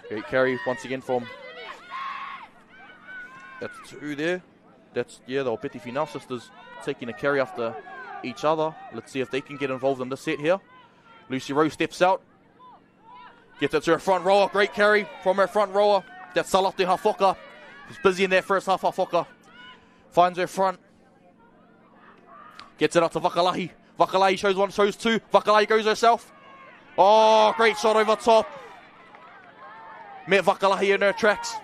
Great carry once again from, that's 2 there. That's, yeah, the Ipeti Finau sisters taking a carry after each other. Let's see if they can get involved in this set here. Lucy Rowe steps out. Gets it to her front rower. Great carry from her front rower. That's Salate Hafoka. She's busy in that first half. Hafoka finds her front. Gets it up to Vakalahi. Vakalahi shows 1, shows 2. Vakalahi goes herself. Oh, great shot over top. Met Vakalahi in her tracks.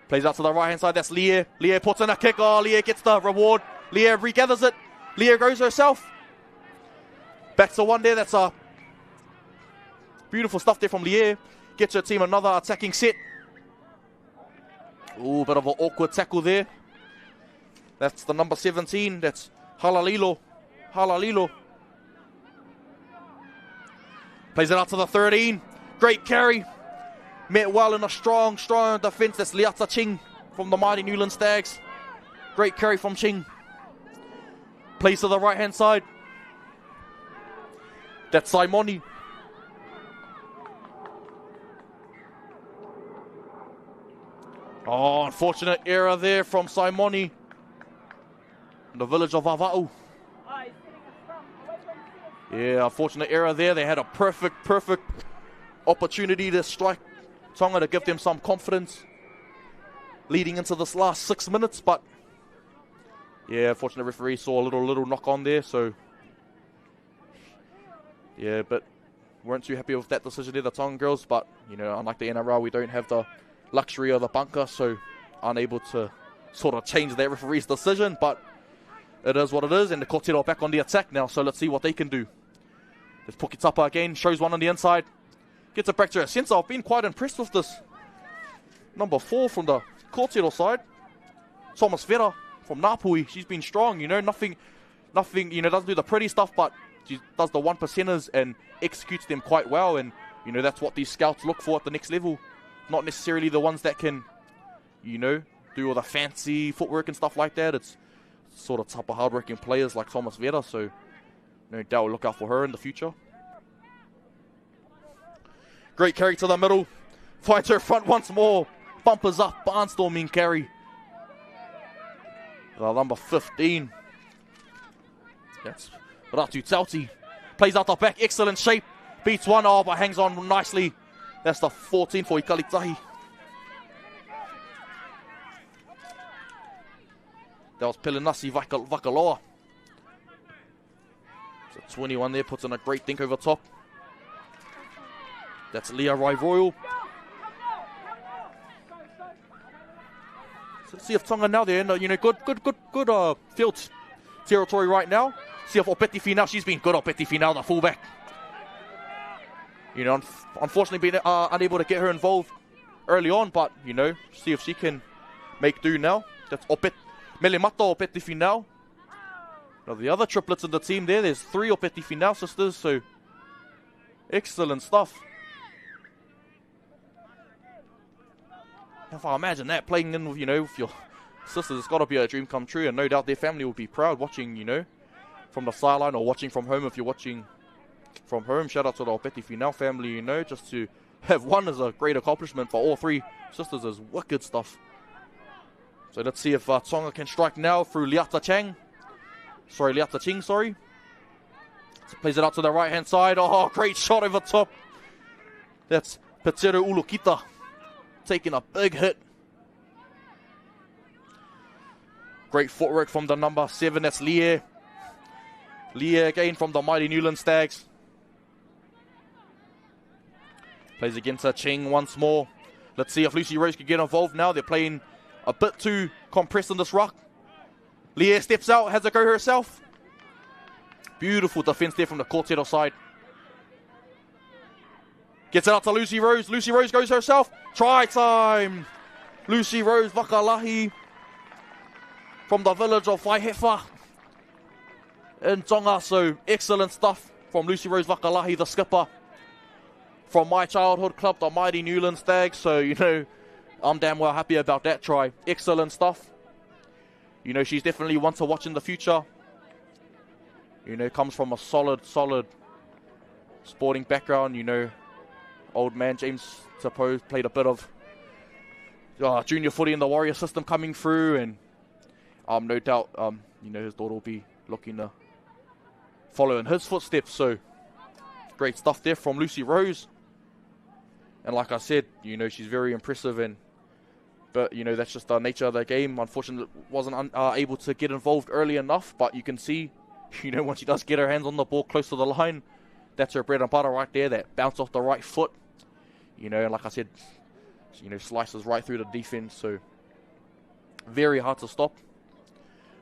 Plays out to the right-hand side. That's Leah. Leah puts in a kick. Oh, Leah gets the reward. Leah regathers it. Leah goes herself. Back to 1 there. That's beautiful stuff there from Leah. Gets her team another attacking set. Ooh, bit of an awkward tackle there. That's the number 17. That's Halalilo. Halalilo. Plays it out to the 13. Great carry. Met well in a strong defence. That's Liata Ching from the mighty Newland Stags. Great carry from Ching. Plays to the right-hand side. That's Simoni. Oh, unfortunate error there from Simoni. In the village of Vava'u. Yeah, unfortunate error there. They had a perfect opportunity to strike Tonga to give them some confidence leading into this last 6 minutes, but yeah, unfortunate referee saw a little knock on there, so yeah, but weren't too happy with that decision there, the Tongan girls, but you know, unlike the NRL, we don't have the luxury of the bunker, so unable to sort of change that referee's decision, but it is what it is, and the Kōtero are back on the attack now, so let's see what they can do. There's Pukitapa again, shows one on the inside, gets it back to Sensa. I've been quite impressed with this number 4 from the Kōtero side, Thomas Vera from Ngāpui. She's been strong, you know, nothing, you know, doesn't do the pretty stuff, but she does the 1%ers and executes them quite well, and you know, that's what these scouts look for at the next level. Not necessarily the ones that can, you know, do all the fancy footwork and stuff like that. It's sort of type of hard-working players like Thomas Vera, so no doubt we'll look out for her in the future. Great carry to the middle. Finds her front once more. Bumpers up, barnstorming carry. The number 15. That's Ratu Tauti. Plays out the back, excellent shape. Beats one, oh, but hangs on nicely. That's the 14 for Ikalitahi. That was Pelinasi Vakaloa. So 21 there, puts in a great dink over top. That's Leah Rai Royal. So let's see if Tonga now they're in, you know, good field territory right now. See if Opetifi now, she's been good, Opetifi now, the fullback. You know, unfortunately being unable to get her involved early on, but, you know, see if she can make do now. That's Melemata Opetifi now. Now the other triplets in the team there's 3 Opetifi now sisters, so excellent stuff. If I imagine that, playing in with, you know, with your sisters, it's got to be a dream come true, and no doubt their family will be proud watching, you know, from the sideline or watching from home. If you're watching from home, shout out to the Opeti Finau family, you know, just to have one is a great accomplishment for all 3 sisters is wicked stuff. So let's see if Tonga can strike now through Liata Ching, sorry. So plays it out to the right-hand side. Oh, great shot over top. That's Petero Ulukita taking a big hit. Great footwork from the number 7, that's Lie. Lie again from the mighty Newland Stags. Plays against her Ching once more. Let's see if Lucy Rose can get involved now. They're playing a bit too compressed in this ruck. Lie steps out, has a go herself. Beautiful defense there from the Kōtero side. Gets it out to Lucy Rose. Lucy Rose goes herself. Try time. Lucy Rose Vakalahi from the village of Waihefa in Tonga. So excellent stuff from Lucy Rose Vakalahi, the skipper from my childhood club, the mighty Newland Stags. So, you know, I'm damn well happy about that try. Excellent stuff. You know, she's definitely one to watch in the future. You know, comes from a solid sporting background. You know, old man James Suppose played a bit of junior footy in the Warrior system coming through, and no doubt, you know, his daughter will be looking to follow in his footsteps. So great stuff there from Lucy Rose. And like I said, you know, she's very impressive, but you know, that's just the nature of the game. Unfortunately, wasn't able to get involved early enough, but you can see, you know, once she does get her hands on the ball close to the line, that's her bread and butter right there, that bounce off the right foot. You know, and like I said, you know, slices right through the defense, so very hard to stop.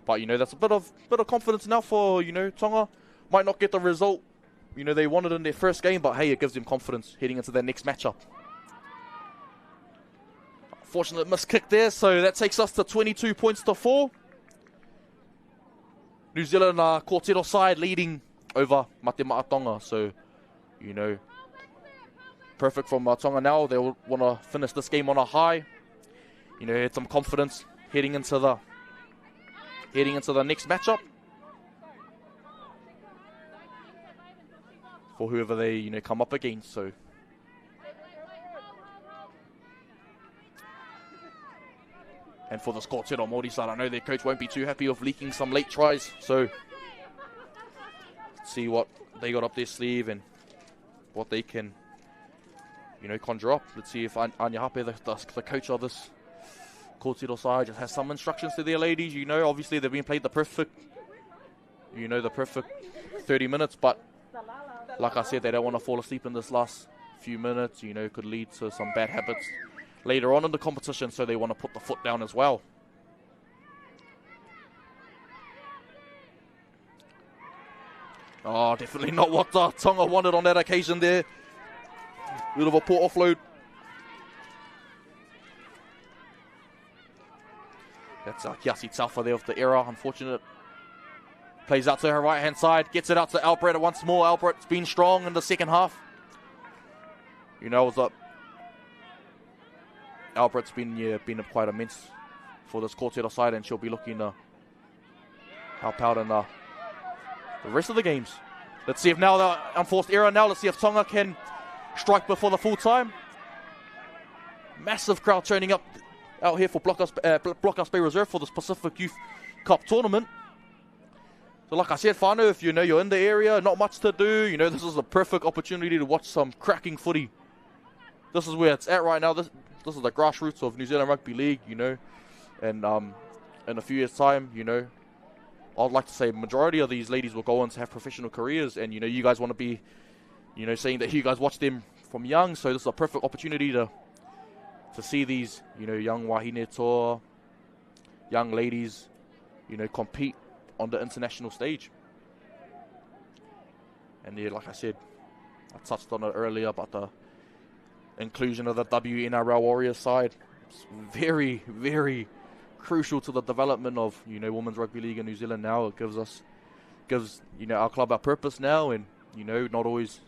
But, you know, that's a bit of confidence now for, you know, Tonga. Might not get the result, you know, they wanted in their first game, but hey, it gives them confidence heading into their next matchup. Fortunate miss kick there, so that takes us to 22 points to 4. New Zealand Kōtero side leading over Mate Ma'a Tonga, so, you know, perfect from Tonga now. They will want to finish this game on a high. You know, had some confidence heading into the next matchup. for whoever they, you know, come up against. So and for this Kōrero Māori side, I know their coach won't be too happy of leaking some late tries. So let's see what they got up their sleeve and what they can, you know, conjure up. Let's see if Anya Hape, the coach of this Kōrero side, just has some instructions to their ladies. You know, obviously they've been played the perfect 30 minutes, but like I said, they don't want to fall asleep in this last few minutes. You know, could lead to some bad habits later on in the competition, so they want to put the foot down as well. Oh, definitely not what Tonga wanted on that occasion there. Bit of a poor offload. That's Kiasi Taufa there with the error, unfortunate. Plays out to her right-hand side, gets it out to Albert once more. Albert's been strong in the second half. You know, it was Albert's been quite immense for this Kōrero side, and she'll be looking to help out in the rest of the games. Let's see if now the unforced error now. Let's see if Tonga can strike before the full time. Massive crowd turning up out here for Blockhouse Bay Reserve for this Pacific Youth Cup tournament. So like I said, whānau, if you know you're in the area, not much to do, you know, this is a perfect opportunity to watch some cracking footy. This is where it's at right now. This is the grassroots of New Zealand Rugby League, you know. And in a few years' time, you know, I'd like to say majority of these ladies will go on to have professional careers. And, you know, you guys want to be, you know, saying that you guys watch them from young. So this is a perfect opportunity to see these, you know, young wahine toa, young ladies, you know, compete on the international stage. And yeah, like I said, I touched on it earlier about the inclusion of the WNRL Warriors side. It's very, very crucial to the development of, you know, Women's Rugby League in New Zealand now. It gives you know, our club our purpose now, and, you know, not always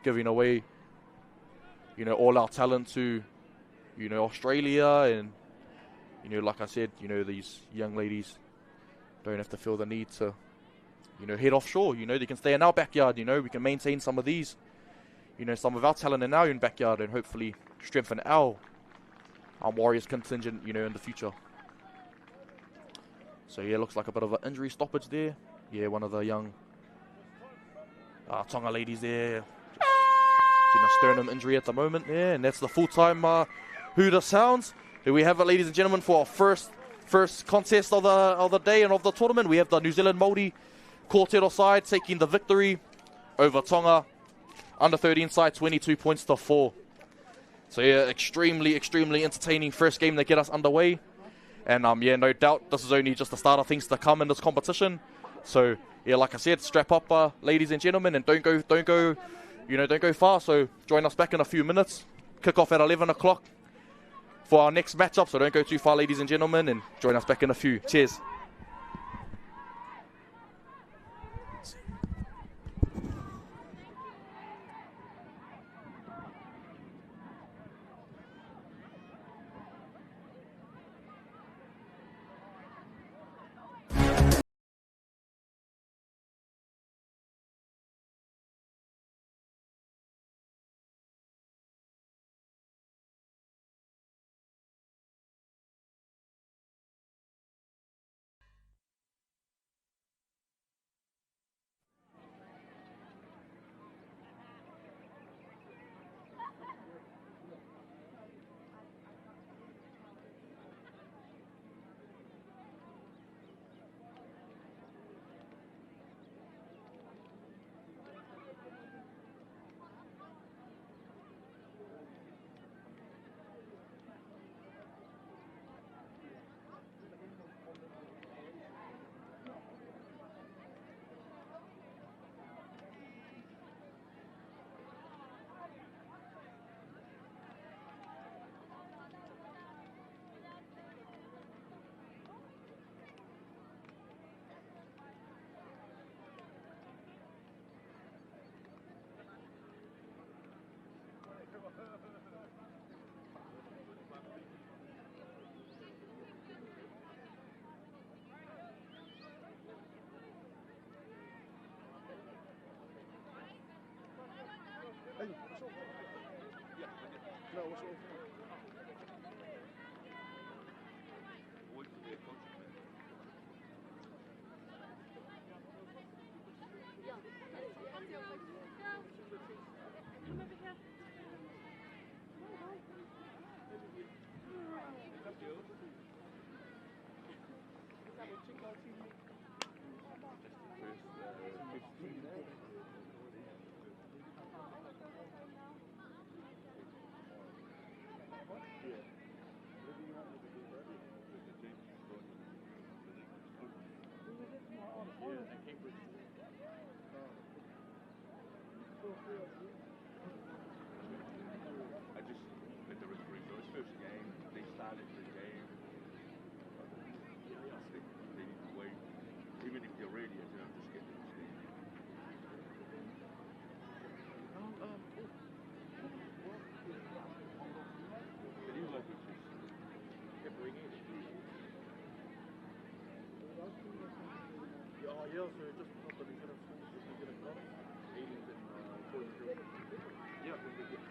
giving away, you know, all our talent to, you know, Australia. And, you know, like I said, you know, these young ladies don't have to feel the need to, you know, head offshore. You know, they can stay in our backyard. You know, we can maintain some of these, you know, some of our talent in our own backyard, and hopefully strengthen our Warriors contingent, you know, in the future. So yeah, looks like a bit of an injury stoppage there. Yeah, one of the young Tonga ladies there, a sternum injury at the moment. Yeah, and that's the full-time Huda Sounds. Here we have it, ladies and gentlemen, for our first contest of the day and of the tournament. We have the New Zealand Māori Kōrero side taking the victory over Tonga under 13 side, 22 points to 4. So yeah, extremely entertaining first game to get us underway. And yeah, no doubt this is only just the start of things to come in this competition. So yeah, like I said, strap up, ladies and gentlemen, and don't go far. So join us back in a few minutes. Kick off at 11 o'clock for our next matchup. So don't go too far, ladies and gentlemen, and join us back in a few. Cheers. I just let the referee go. It's first game. They started the game. They need to wait. Even if they're ready, I have to skip it. It is like it's just every game. Ja, så just pratar vi för att vi ska gå. Aliens and Golden Yeah.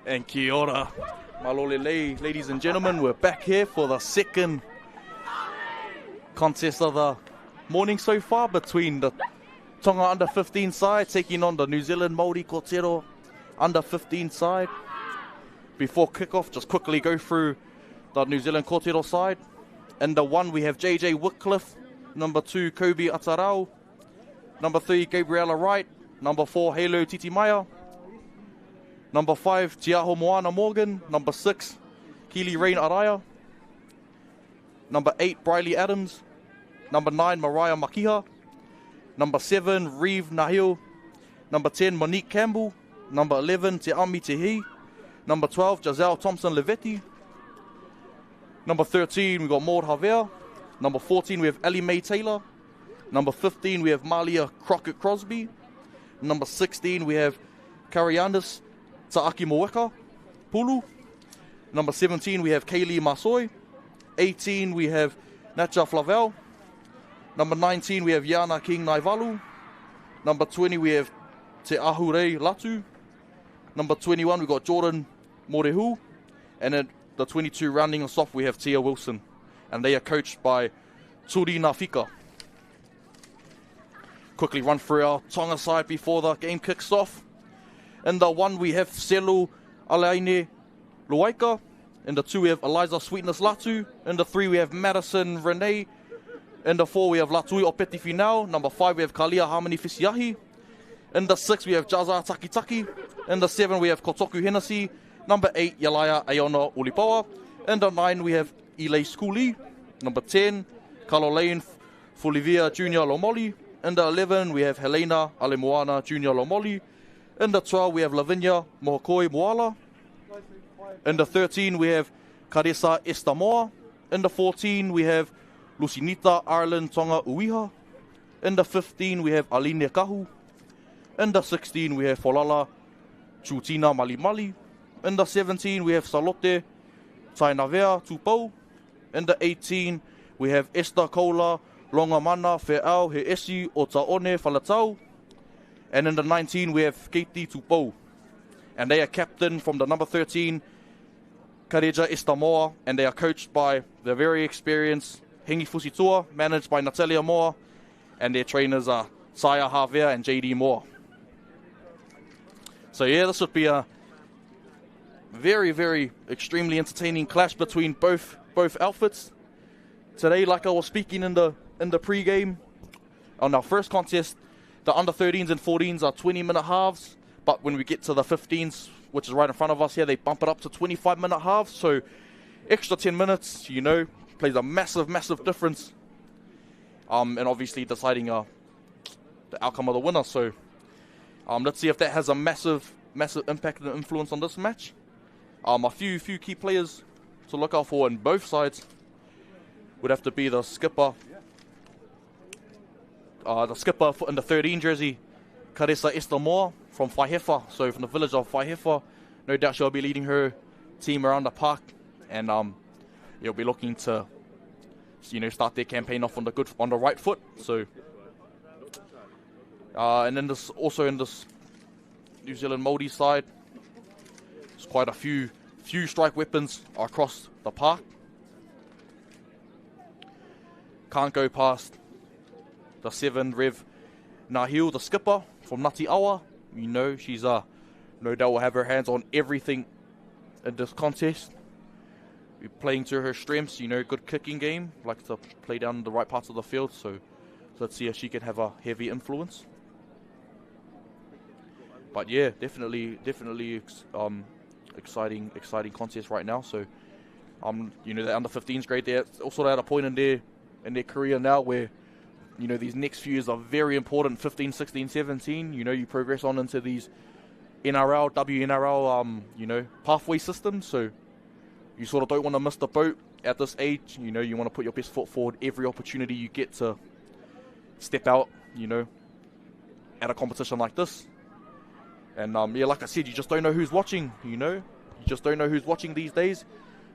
And kia ora. Malolele, ladies and gentlemen, we're back here for the second contest of the morning so far between the Tonga under 15 side taking on the New Zealand Maori Kōtero under 15 side. Before kickoff, just quickly go through the New Zealand Kōtero side. In the 1 we have JJ Whitcliffe, number 2 Kobe Atarau, number 3 Gabriella Wright, number 4 Halo Titimaya, number 5 Tiaho Moana Morgan, number 6 Keely Rain Araya, number 8 Briley Adams, number 9 Mariah Makiha, number 7 Reeve Nahil, number 10 Monique Campbell, number 11 Te Ami Tehi, number 12 Giselle Thompson Levetti, number 13 we got Maud Havea, number 14 we have Ellie Mae Taylor, number 15 we have Malia Crockett Crosby, number 16 we have Kariandis Taaki Moeka Pulu, number 17 we have Kaylee Masoi, 18 we have Natcha Flavel, number 19 we have Yana King Naivalu, number 20 we have Te Ahure Latu, number 21 we got Jordan Morehu, and at the 22 rounding us off we have Tia Wilson, and they are coached by Turi Nafika. Quickly run through our Tonga side before the game kicks off. In the 1 we have Selu Alaine Luaika. In the 2 we have Eliza Sweetness Latu. In the 3 we have Madison Renee. In the 4 we have Latui Opeti Finau. Number 5 we have Kalia Harmony Fisiahi. In the 6 we have Jaza Takitaki. In the 7 we have Kotoku Hennessy. Number 8 Yalaya Ayona Ulipawa. In the 9 we have Ilay Skuli. Number 10 Caroline Fulivia Junior Lomoli. In the 11 we have Helena Alemoana Junior Lomoli. In the 12 we have Lavinia Mohokoi Moala. In the 13 we have Karesa Estamoa. In the 14 we have Lucinita Ireland Tonga Uiha. In the 15 we have Aline Kahu. In the 16 we have Folala Chutina Malimali. In the 17 we have Salote Tainavea Tupou. In the 18 we have Esther Kola Longamana Fe'au He Esi o Taone Falatau. And in the 19 we have Katie Tupou. And they are captain from the number 13 Kareja Estamoa, and they are coached by the very experienced Hengi Fusitua, managed by Natalia Moore, and their trainers are Saya Havea and JD Moore. So yeah, this would be a very, very extremely entertaining clash between both outfits. Today, like I was speaking in the pre-game, on our first contest, the under 13s and 14s are 20-minute halves, but when we get to the 15s, which is right in front of us here, they bump it up to 25-minute halves, so extra 10 minutes, you know, plays a massive, massive difference, and obviously deciding the outcome of the winner. So let's see if that has a massive, massive impact and influence on this match. A few key players to look out for in both sides would have to be the skipper in the 13 jersey, Karesa Estamoa from Waihefa, so from the village of Waihefa. No doubt she'll be leading her team around the park, and you'll be looking to, you know, start their campaign off on the right foot. So, and then in this New Zealand Māori side, there's quite a few strike weapons across the park. Can't go past the 7 Rev Nahil, the skipper from Ngati Awa. You know, she's no doubt will have her hands on everything in this contest. We're playing to her strengths, you know, good kicking game, likes to play down the right parts of the field, so let's see if she can have a heavy influence. But yeah, definitely exciting contest right now. So you know, the under 15s great. They're also at a point in their career now where, you know, these next few years are very important. 15, 16, 17, you know, you progress on into these NRL, WNRL, you know, pathway systems. So you sort of don't want to miss the boat at this age. You know, you want to put your best foot forward every opportunity you get to step out, you know, at a competition like this. And yeah, like I said, you just don't know who's watching, you know. You just don't know who's watching these days.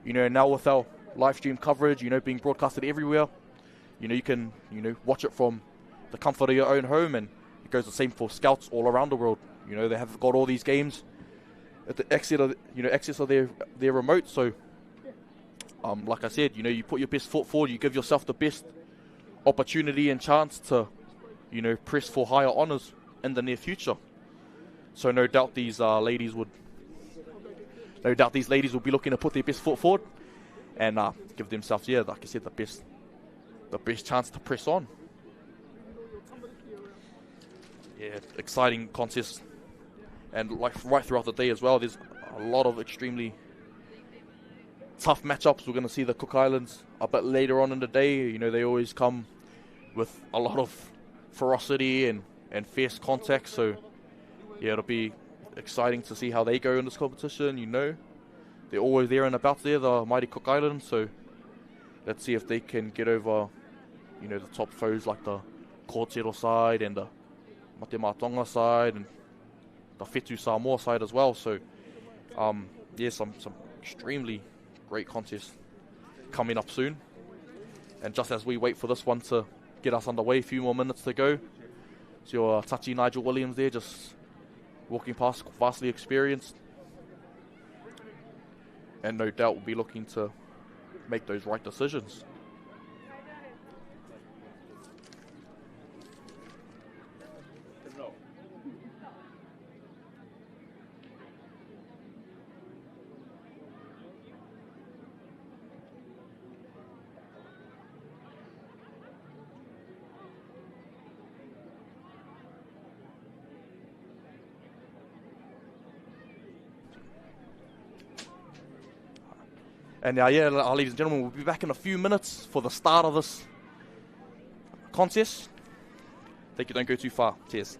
You know, now with our live stream coverage, you know, being broadcasted everywhere, you know, you can, you know, watch it from the comfort of your own home, and it goes the same for scouts all around the world. You know, they have got all these games at the access of their remote. So, like I said, you put your best foot forward, you give yourself the best opportunity and chance to, press for higher honours in the near future. So no doubt these ladies would be looking to put their best foot forward and give themselves, like I said, the best chance to press on. Yeah, exciting contest, and like right throughout the day as well. There's a lot of extremely tough matchups. We're going to see the Cook Islands a bit later on in the day. They always come with a lot of ferocity and fierce contact. So yeah, it'll be exciting to see how they go in this competition. They're always there and about there, the mighty Cook Islands. So let's see if they can get over, the top foes like the Kōtero side and the Mate Tonga side and the Whetū Samoa side as well. So some extremely great contests coming up soon. And just as we wait for this one to get us underway, a few more minutes to go. So your touchy Nigel Williams there, just walking past, vastly experienced. And no doubt will be looking to make those right decisions. And ladies and gentlemen, we'll be back in a few minutes for the start of this contest. Thank you, don't go too far. Cheers.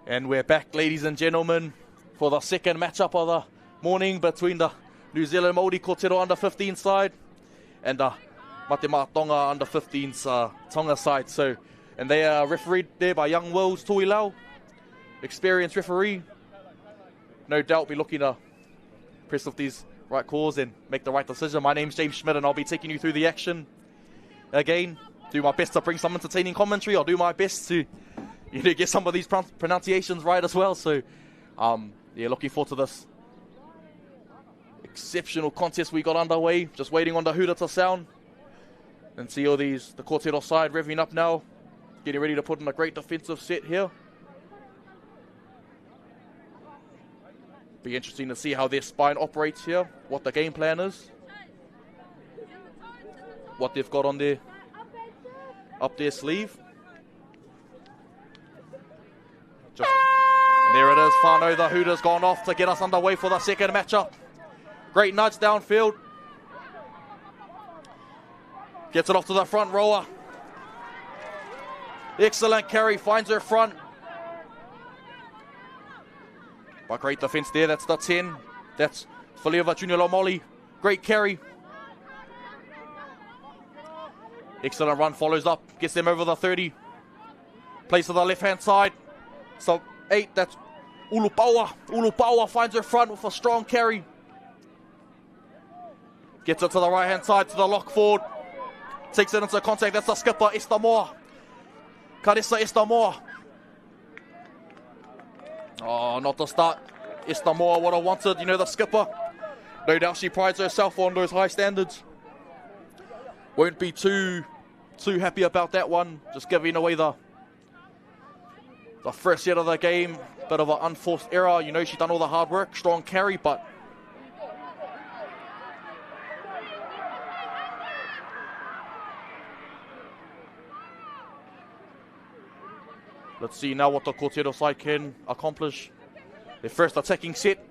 And we're back, ladies and gentlemen, for the second matchup of the morning between the New Zealand Maori Kōtero under 15 side and the Mate Tonga under 15's Tonga side. So, and they are refereed there by young Wills Tuilau, experienced referee. No doubt be looking to press with these right calls and make the right decision. My name's James Schmidt and I'll be taking you through the action. Again, do my best to bring some entertaining commentary. I'll do my best to get some of these pronunciations right as well. So, looking forward to this exceptional contest we got underway. Just waiting on the hooter to sound. And see all the Kōtero side revving up now. Getting ready to put in a great defensive set here. Be interesting to see how their spine operates here. What the game plan is. What they've got on up their sleeve. And there it is, Whānau, the hooter's gone off to get us underway for the second matchup. Great nudge downfield. Gets it off to the front rower. Excellent carry, finds her front. But great defense there, that's the 10. That's Filiova Junior Lomoli. Great carry. Excellent run, follows up, gets them over the 30. Plays to the left-hand side. So 8, that's Ulupaua. Ulupaua finds her front with a strong carry. Gets it to the right-hand side, to the lock forward. Takes it into contact, that's the skipper, Estamoa. Karissa Estamoa. Oh, not the start. Estamoa would have wanted, the skipper. No doubt she prides herself on those high standards. Won't be too happy about that one. Just giving away the The first set of the game, bit of an unforced error. You know, she's done all the hard work, strong carry, but let's see now what the Kortero side can accomplish. Their first attacking set.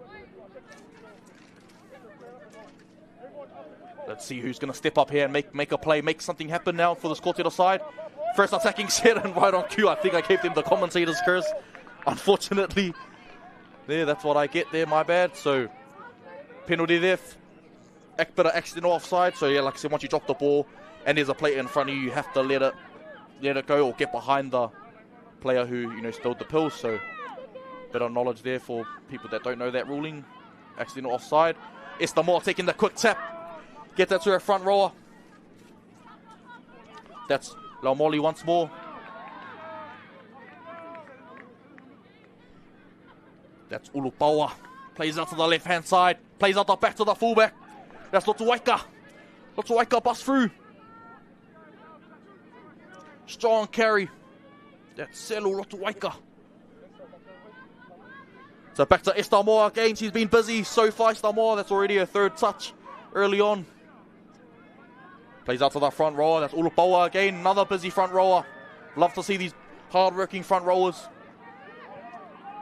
Let's see who's going to step up here and make a play, make something happen now for this Kortero side. First attacking set and right on cue. I think I gave them the commentator's curse. Unfortunately. There, that's what I get there, my bad. So, penalty there. Bit of accidental offside. So, yeah, like I said, once you drop the ball and there's a player in front of you, you have to let it go or get behind the player who, you know, spilled the pills. So, bit of knowledge there for people that don't know that ruling. Accidental offside. Esther Moore taking the quick tap. Get that to her front rower. That's Laumoli once more. That's Ulupawa. Plays out to the left-hand side. Plays out the back to the fullback. That's Lotuwaika. Lotuwaika busts through. Strong carry. That's Selu Lotuwaika. So back to Esther Moore again. She's been busy so far, Esther Moore. That's already her third touch early on. Plays out to the front rower. That's Ulupawa again. Another busy front rower. Love to see these hard-working front rowers.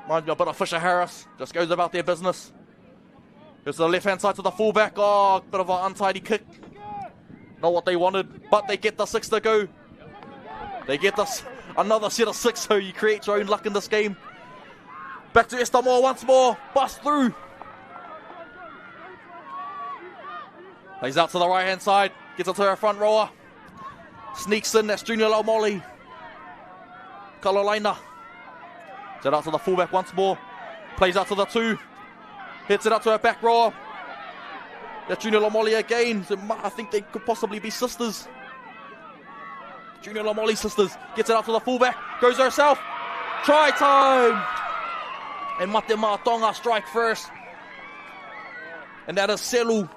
Reminds me a bit of Fisher Harris. Just goes about their business. Goes to the left-hand side to the fullback. Oh, bit of an untidy kick. Not what they wanted, but they get the 6 to go. They get another set of 6, so you create your own luck in this game. Back to Esther Moore once more. Bust through. Plays out to the right-hand side. Gets it to her front rower. Sneaks in. That's Junior Laumoli. Carolina. Set out to the fullback once more. Plays out to the 2. Hits it out to her back rower. That's Junior Laumoli again. So I think they could possibly be sisters. Junior Laumoli sisters. Gets it out to the fullback. Goes herself. Try time. And Matema Tonga strike first. And that is Selu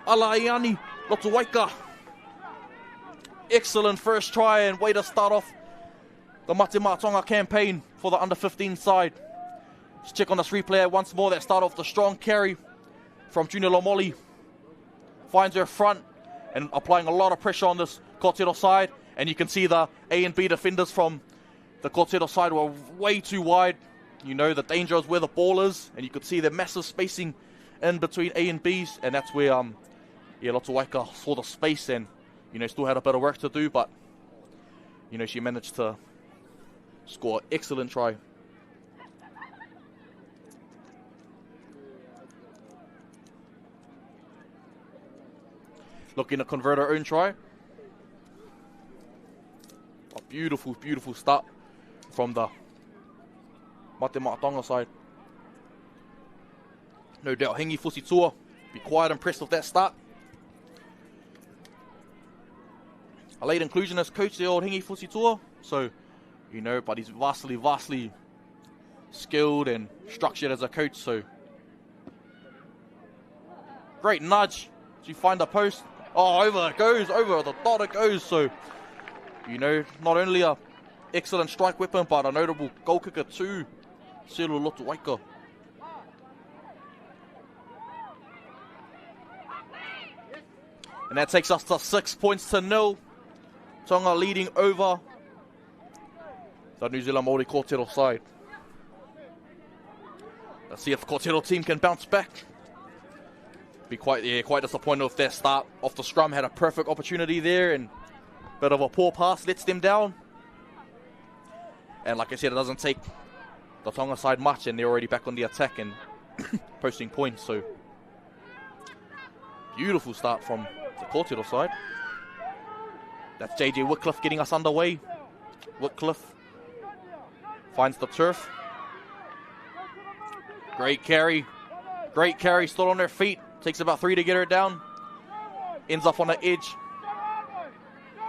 Alaiani Lotuwaika. Excellent first try and way to start off the Matema Tonga campaign for the under-15 side. Let's check on this replay once more. That start off the strong carry from Junior Laumoli. Finds her front and applying a lot of pressure on this Kortero side. And you can see the A and B defenders from the Kortero side were way too wide. You know, the danger is where the ball is. And you could see the massive spacing in between A and Bs. And that's where Lotuwaika saw the space and, you know, still had a bit of work to do. But, you know, she managed to score an excellent try. Looking to convert her own try. A beautiful, beautiful start from the Matema Tonga side. No doubt Hengi Fusitua be quite impressed with that start. A late inclusion as coach, the old Hengi Fusitua. So, you know, but he's vastly skilled and structured as a coach. So, great nudge. She find the post. Oh, over it goes, over the dot it goes. So, you know, not only a excellent strike weapon, but a notable goal kicker too. Selu Lotuwaika. And that takes us to 6 points to 0. Tonga leading over the New Zealand Maori Kortero side. Let's see if the Kortero team can bounce back. Be quite disappointed with their start off the scrum. Had a perfect opportunity there and bit of a poor pass lets them down. And like I said, it doesn't take the Tonga side much and they're already back on the attack and posting points. So beautiful start from the Kortero side. That's JJ Whitcliffe getting us underway. Whitcliffe finds the turf. Great carry. Great carry, still on their feet. Takes about 3 to get her down. Ends up on the edge.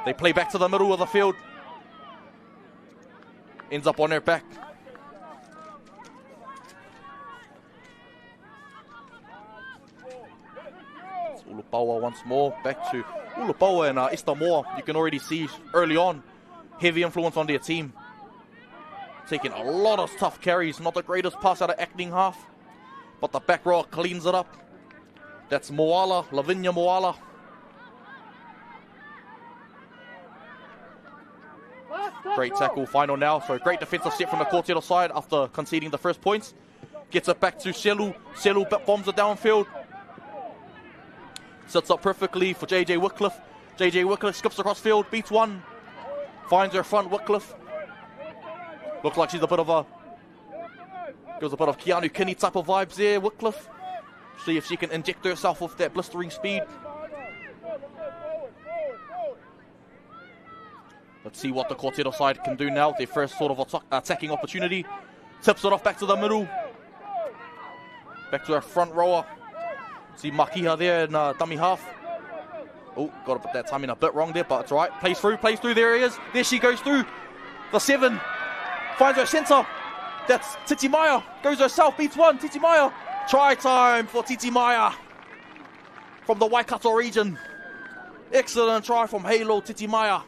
They play back to the middle of the field. Ends up on her back. It's Ulupawa once more. Back to Ulupawa and Esther Moore. You can already see early on heavy influence on their team. taking a lot of tough carries. Not the greatest pass out of acting half, but the back rower cleans it up. That's Moala, Lavinia Moala. Great tackle, final now. So great defensive set from the Kōrero side after conceding the first points. Gets it back to Selu. Selu bombs it downfield. Sets up perfectly for JJ Wycliffe. JJ Wycliffe skips across field, beats one. Finds her front, Wycliffe. Looks like she's a bit of a... Gives a bit of Keanu Kinney type of vibes there, Wycliffe. See if she can inject herself with that blistering speed. Let's see what the Kōrero side can do now. Their first sort of attacking opportunity. Tips it off back to the middle. Back to her front rower. See Makiha there in dummy half. Oh, got to put that timing a bit wrong there, but it's all right. Plays through, there he is. There she goes through. The 7. Finds her centre. That's Titi Maya. Goes herself, beats one. Titi Maya. Try time for Titi Maya. From the Waikato region. Excellent try from Halo Titi Maya.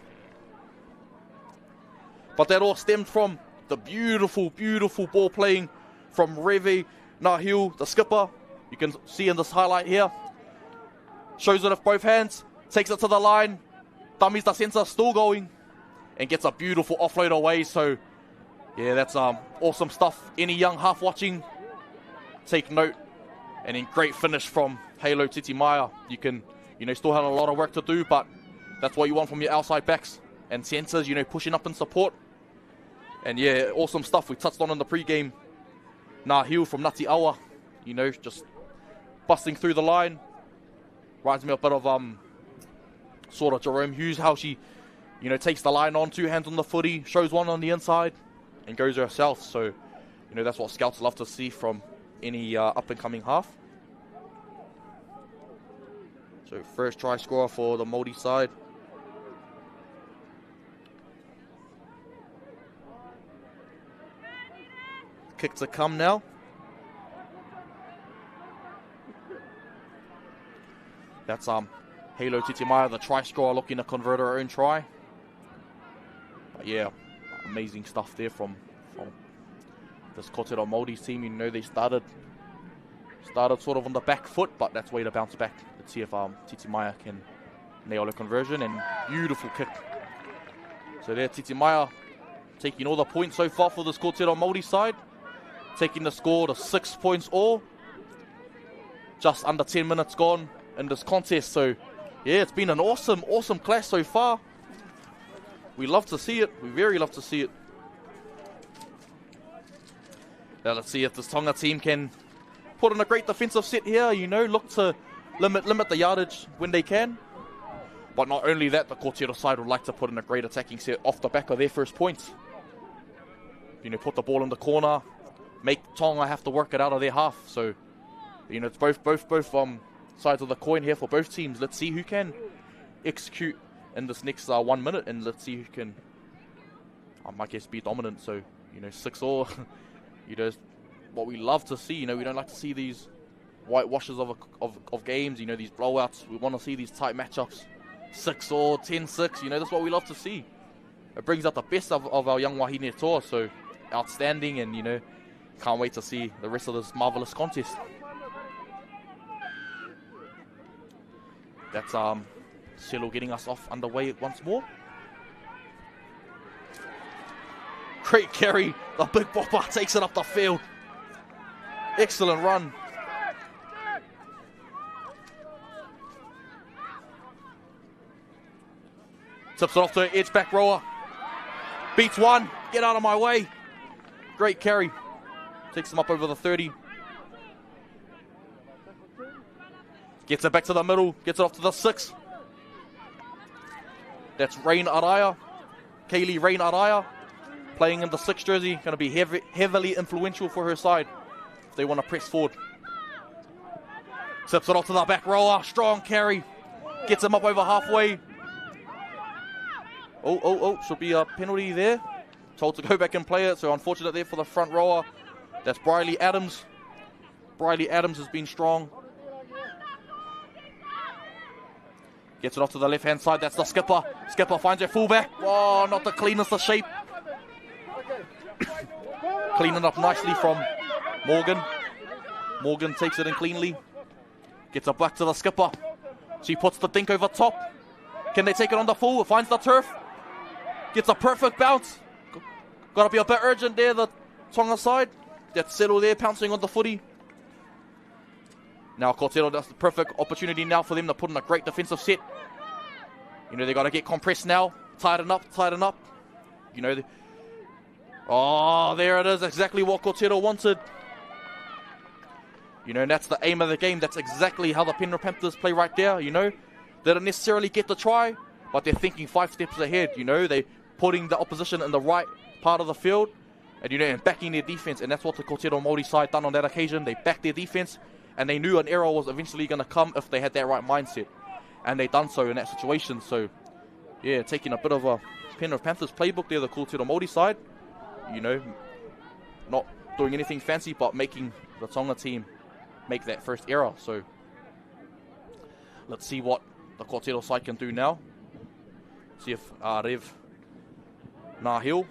But that all stemmed from the beautiful, beautiful ball playing from Revi Nahiu, the skipper. You can see in this highlight here. Shows it with both hands. Takes it to the line. Dummies the centre, still going. And gets a beautiful offload away. So, yeah, that's awesome stuff. Any young half watching, take note. And then great finish from Halo Titi Maya. You can, still have a lot of work to do, but that's what you want from your outside backs and centres, pushing up in support. And yeah, awesome stuff. We touched on in the pre-game. Nahiu from Ngati Awa, just busting through the line. Reminds me a bit of sort of Jerome Hughes, how she, takes the line on, 2 hands on the footy, shows one on the inside, and goes herself. So, that's what scouts love to see from any up-and-coming half. So, first try scorer for the Maori side. Kick to come now. That's Halo Titi Maya, the try scorer, looking to convert her own try. But yeah, amazing stuff there from this Kōrero Māori team. They started sort of on the back foot, but that's way to bounce back. Let's see if Titi Maya can nail a conversion, and beautiful kick. So there, Titi Maya taking all the points so far for this Kōrero Māori side. Taking the score to 6 points all. Just under 10 minutes gone in this contest. So, yeah, it's been an awesome clash so far. We love to see it. We very love to see it. Now let's see if this Tonga team can put in a great defensive set here. Look to limit the yardage when they can. But not only that, the Kōrero side would like to put in a great attacking set off the back of their first points. Put the ball in the corner. Make Tonga have to work it out of their half. So, it's both sides of the coin here for both teams. Let's see who can execute in this next 1 minute, and let's see who can, I guess, be dominant. So, 6-all, what we love to see. We don't like to see these whitewashes of games. These blowouts. We want to see these tight matchups. 6-all, 10-6. That's what we love to see. It brings out the best of our young wahine toa. So, outstanding, and can't wait to see the rest of this marvelous contest. That's Selo getting us off underway once more. Great carry. The big bopper takes it up the field. Excellent run. Tips it off to edge back rower. Beats one. Get out of my way. Great carry. Takes them up over the 30. Gets it back to the middle. Gets it off to the 6. That's Rain Araya. Kaylee Rain Araya. Playing in the 6 jersey. Going to be heavily influential for her side if they want to press forward. Tips it off to the back rower. Strong carry. Gets him up over halfway. Oh. Should be a penalty there. Told to go back and play it. So unfortunate there for the front rower. That's Briley Adams. Briley Adams has been strong. Gets it off to the left-hand side. That's the skipper. Skipper finds her fullback. Oh, not the cleanest of shape. Cleaning up nicely from Morgan. Morgan takes it in cleanly. Gets it back to the skipper. She puts the dink over top. Can they take it on the full? Finds the turf. Gets a perfect bounce. Got to be a bit urgent there, the Tonga side. That's settled there, pouncing on the footy. Now Cortero, that's the perfect opportunity now for them to put in a great defensive set. You know, they got to get compressed now. Tighten up, tighten up. You know, oh, there it is. Exactly what Cortero wanted. You know, and that's the aim of the game. That's exactly how the Penrith Panthers play right there, you know. They don't necessarily get the try, but they're thinking 5 steps ahead, you know. They're putting the opposition in the right part of the field and, you know, and backing their defense. And that's what the Cortero Maori side done on that occasion. They backed their defense, and they knew an error was eventually going to come if they had that right mindset. And they done so in that situation. So, yeah, taking a bit of a Penrith Panthers playbook there, the Cortero Maori side. You know, not doing anything fancy, but making the Tonga team make that first error. So, let's see what the Cortero side can do now. See if Rev Nahil.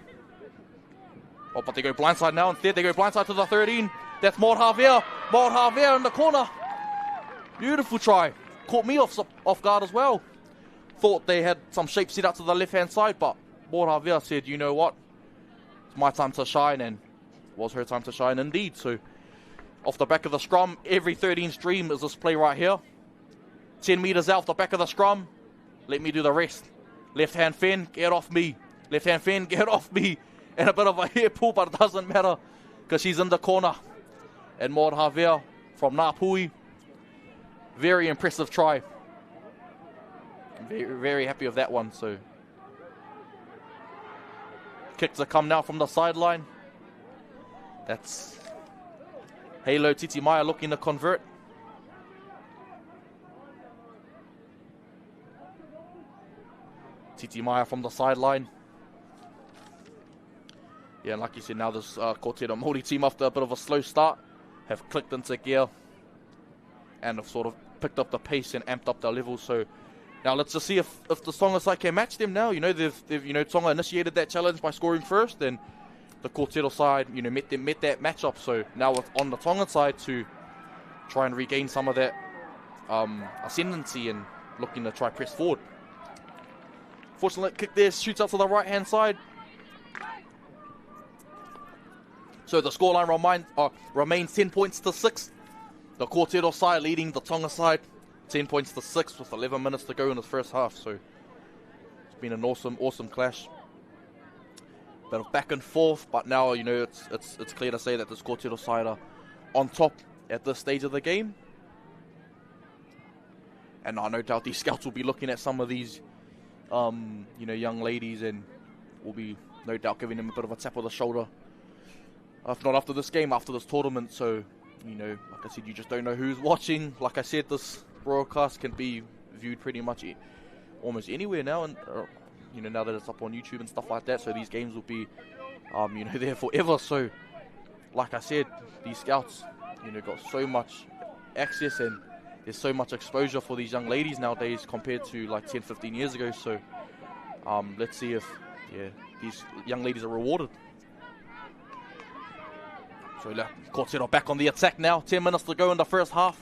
Oh, but they go blindside now instead. They go blindside to the 13. That's Maud Javier. Maud Javier in the corner. Beautiful try. Caught me off guard as well. Thought they had some shape set out to the left-hand side, but Maud Javier said, you know what? It's my time to shine, and it was her time to shine indeed. So, off the back of the scrum, every 13's dream is this play right here. 10 metres out the back of the scrum. Let me do the rest. Left-hand fin, get off me. Left-hand fin, get off me. And a bit of a hair pull, but it doesn't matter because she's in the corner. And Maud Javier from Ngāpui. Very impressive try. Very, very happy with that one. So, kicks are come now from the sideline. That's Halo Titi Maya looking to convert. Titi Maya from the sideline. Yeah, and like you said, now this Cortero Māori team, after a bit of a slow start, have clicked into gear and have sort of picked up the pace and amped up their level. So now let's just see if the Tonga side can match them now. You know, they've you know, Tonga initiated that challenge by scoring first, and the Cortero side, you know, met that matchup. So now it's on the Tonga side to try and regain some of that ascendancy and looking to try press forward. Fortunate kick there, shoots out to the right-hand side. So the scoreline remains 10 points to 6. The Cortero side leading the Tonga side 10 points to 6 with 11 minutes to go in the first half. So it's been an awesome clash. Bit of back and forth, but now, you know, it's clear to say that this Cortero side are on top at this stage of the game. And no doubt these scouts will be looking at some of these you know, young ladies, and will be no doubt giving them a bit of a tap on the shoulder. If not after this game, after this tournament. So, you know, like I said, you just don't know who's watching. Like I said, this broadcast can be viewed pretty much almost anywhere now, and you know, now that it's up on YouTube and stuff like that. So these games will be, you know, there forever. So, like I said, these scouts, you know, got so much access, and there's so much exposure for these young ladies nowadays compared to like 10, 15 years ago. So, let's see if, yeah, these young ladies are rewarded. So, Cortero back on the attack now. 10 minutes to go in the first half.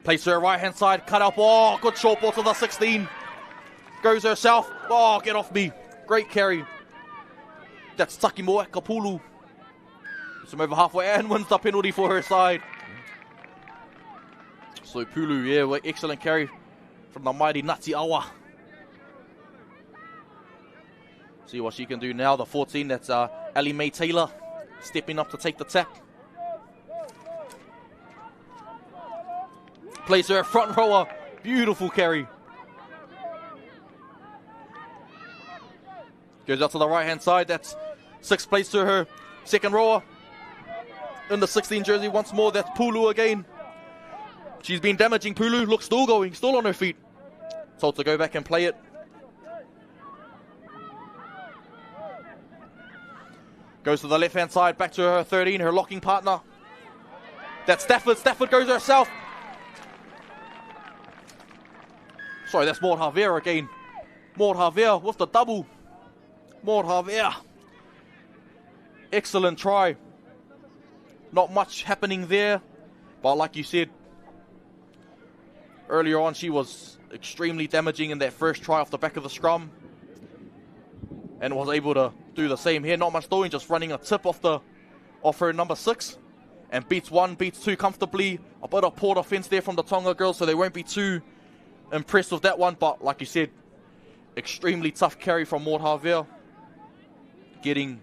Plays to her right-hand side. Cut up. Oh, good short ball to the 16. Goes herself. Oh, get off me. Great carry. That's Takimoa Kapulu. Some over halfway and wins the penalty for her side. So Pulu, yeah, excellent carry from the mighty Ngāti Awa. See what she can do now. The 14, that's Ali Mae Taylor, stepping up to take the tap. Plays her front rower. Beautiful carry. Goes out to the right-hand side. That's 6 plays to her second rower. In the 16 jersey once more. That's Pulu again. She's been damaging Pulu. Looks still going. Still on her feet. Told to go back and play it. Goes to the left-hand side. Back to her 13. Her locking partner. That's Stafford. Stafford goes herself. Sorry, that's Maud Javier again. Maud Javier with the double. Maud Javier Excellent try. Not much happening there, but like you said earlier on, she was extremely damaging in that first try off the back of the scrum, and was able to do the same here. Not much doing, just running a tip off her number 6, and beats 1, beats 2 comfortably. A bit of poor defense there from the Tonga girls, so they won't be too impressed with that one. But like you said, extremely tough carry from Maud Javier, getting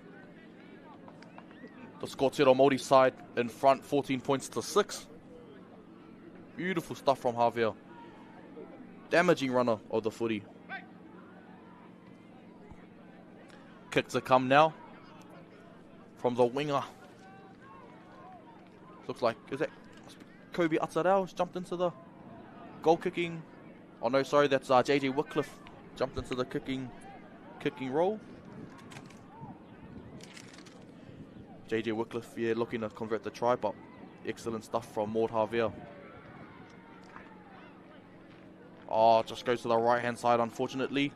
the Scortero Māori side in front 14 points to 6. Beautiful stuff from Javier. Damaging runner of the footy. Kick to come now from the winger. Looks like, is that Kobe Atarao jumped into the goal kicking? Oh no, sorry, that's JJ Wycliffe jumped into the kicking role. JJ Wycliffe, yeah, looking to convert the try, but excellent stuff from Maud Javier. Oh, just goes to the right hand side, unfortunately.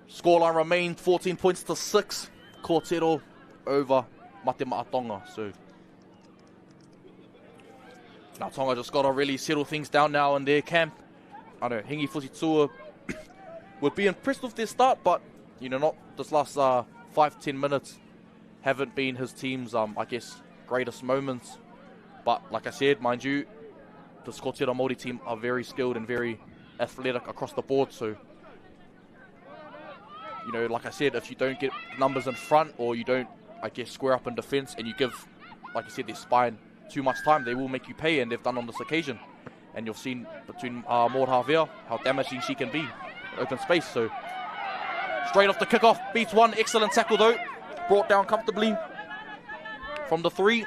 Scoreline remained 14 points to 6. Kōrero over Mate Tonga. So now Tonga just got to really settle things down now in their camp. I know Hingi Fusitsua would be impressed with their start, but you know, not this last 5-10 minutes haven't been his team's I guess greatest moments. But like I said, mind you, the Scortero Māori team are very skilled and very athletic across the board. So you know, like I said, if you don't get numbers in front, or you don't, I guess, square up in defence, and you give, like I said, their spine too much time, they will make you pay, and they've done on this occasion. And you've seen between Maud Javier how damaging she can be in open space. So straight off the kickoff, beats 1. Excellent tackle though, brought down comfortably from the 3.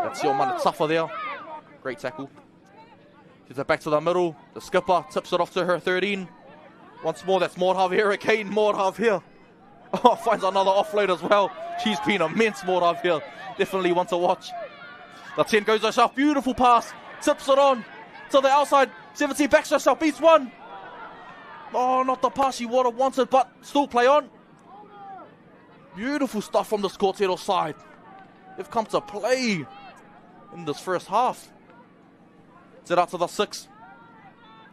That's your man suffer there. Great tackle. Gets it back to the middle. The skipper tips it off to her 13. Once more, that's Maud Javier again. Maud Javier. Oh, finds another offload as well. She's been immense, Maud Javier. Definitely one to watch. The 10 goes herself. Beautiful pass. Tips it on to the outside. 17 backs herself. Beats 1. Oh, not the pass she would have wanted, but still play on. Beautiful stuff from the Scortero side. They've come to play in this first half. Gets it out to the 6.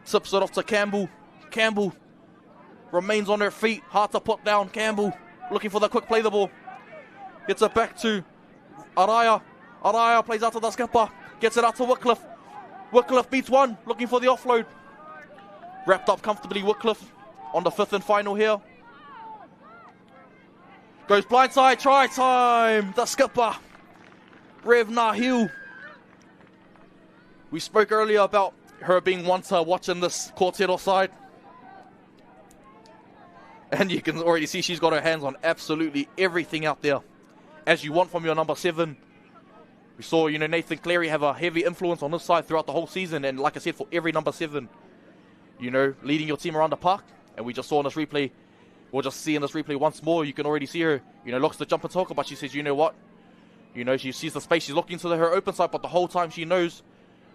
Tips it off to Campbell. Campbell remains on her feet. Hard to put down. Campbell looking for the quick play the ball. Gets it back to Araya. Araya plays out to the skipper. Gets it out to Wycliffe. Wycliffe beats 1. Looking for the offload. Wrapped up comfortably, Wycliffe on the 5th and final here. Goes blindside. Try time. The skipper, Rev Nahil. We spoke earlier about her being one to watch in this Kōrero side. And you can already see she's got her hands on absolutely everything out there, as you want from your number 7. We saw, you know, Nathan Cleary have a heavy influence on this side throughout the whole season. And like I said, for every number 7, you know, leading your team around the park. And we just saw in this replay, we'll just see in this replay once more, you can already see her, you know, looks to jump and tackle, but she says, you know what? You know, she sees the space, she's looking to her open side, but the whole time she knows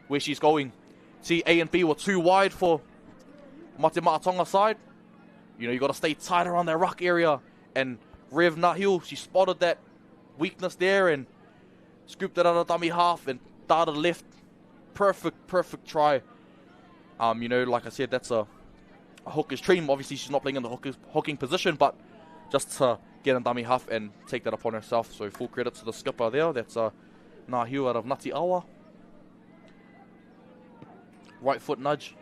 where she's going. See, A and B were too wide for Mate Tonga side. You know, you got to stay tight around that ruck area. And Rev Nahil, she spotted that weakness there and scooped it out of dummy half and darted left. Perfect try. You know, like I said, that's a hooker's dream. Obviously, she's not playing in the hooking position, but just to get in dummy half and take that upon herself. So full credit to the skipper there. That's Nahil out of Ngati Awa. Right foot nudge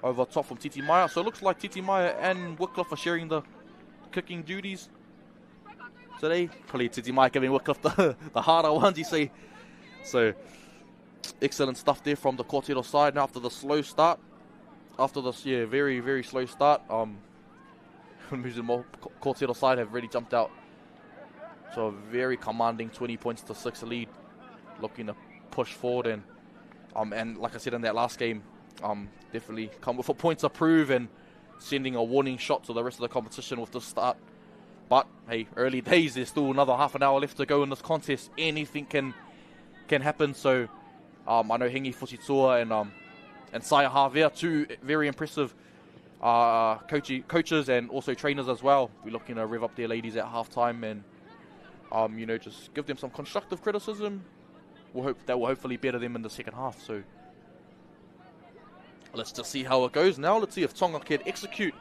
over top from Titi Maya. So it looks like Titi Maya and Wycliffe are sharing the kicking duties today. Probably Titi Maya giving Wycliffe the harder ones, you see. So excellent stuff there from the Kōrero side. Now after the slow start, after this, very, very slow start, Kōrero side have really jumped out. So a very commanding 20 points to 6 lead, looking to push forward and like I said in that last game, definitely come with a point to prove and sending a warning shot to the rest of the competition with this start. But hey, early days, there's still another half an hour left to go in this contest. Anything can happen. So I know Hingi Fusitsua and Saya Javier, 2 very impressive coaches and also trainers as well. We're looking to rev up their ladies at halftime and just give them some constructive criticism. We'll hope that will hopefully better them in the second half. So let's just see how it goes now. Let's see if Tonga can execute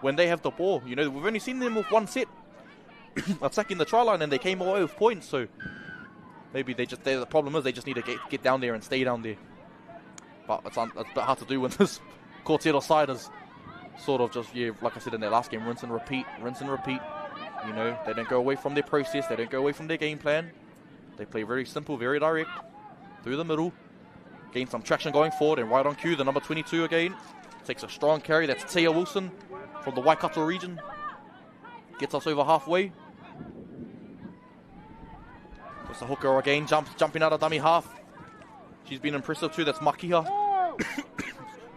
when they have the ball. We've only seen them with one set attacking the try line and they came away with points. So maybe the problem is they just need to get down there and stay down there. But it's a bit hard to do when this Kortero side is sort of just, like I said in their last game, rinse and repeat. They don't go away from their process. They don't go away from their game plan. They play very simple, very direct, through the middle. Gain some traction going forward, and right on cue, the number 22 again. Takes a strong carry. That's Tia Wilson from the Waikato region. Gets us over halfway. Just a hooker again, jumping out of dummy half. She's been impressive too. That's Makiha.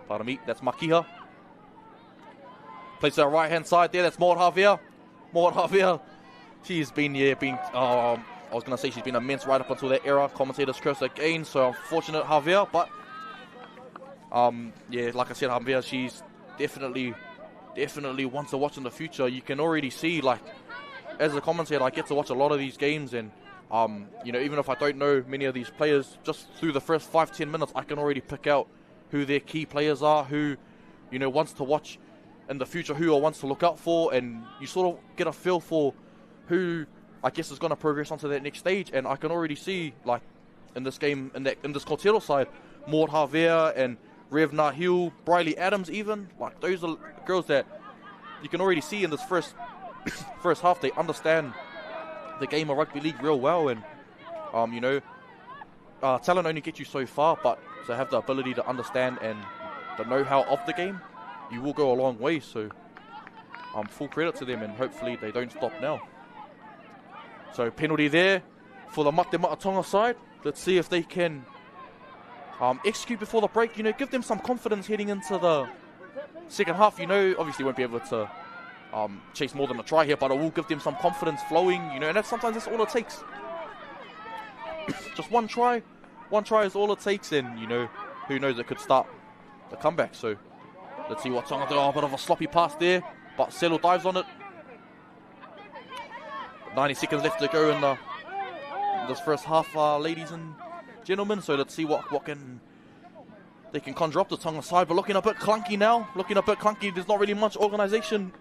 Pardon me, that's Makiha. Plays to the right-hand side there. That's Maud Javier. Maud Javier. She's been, I was going to say she's been immense right up until that era. Commentators curse again, so unfortunate Javier. But, like I said, Javier, she's definitely one to watch in the future. You can already see, as a commentator, I get to watch a lot of these games. And, even if I don't know many of these players, just through the first 5-10 minutes, I can already pick out who their key players are, who, wants to watch in the future, who I wants to look out for. And you sort of get a feel for who I guess is going to progress onto that next stage. And I can already see, in this game, in this Kortero side, Maud Javier and Rev Nahil, Briley Adams even. Those are girls that you can already see in this first half. They understand the game of rugby league real well. And, talent only gets you so far, but to have the ability to understand and the know-how of the game, you will go a long way. So, full credit to them, and hopefully they don't stop now. So penalty there for the Mate Mata Tonga side. Let's see if they can execute before the break. Give them some confidence heading into the second half. Obviously won't be able to chase more than a try here, but it will give them some confidence flowing. And sometimes that's all it takes. Just one try is all it takes, and who knows, it could start the comeback. So let's see what Tonga do. A bit of a sloppy pass there, but Selo dives on it. 90 seconds left to go in this first half, ladies and gentlemen. So let's see what they can conjure up the Tonga side. But looking a bit clunky now. There's not really much organisation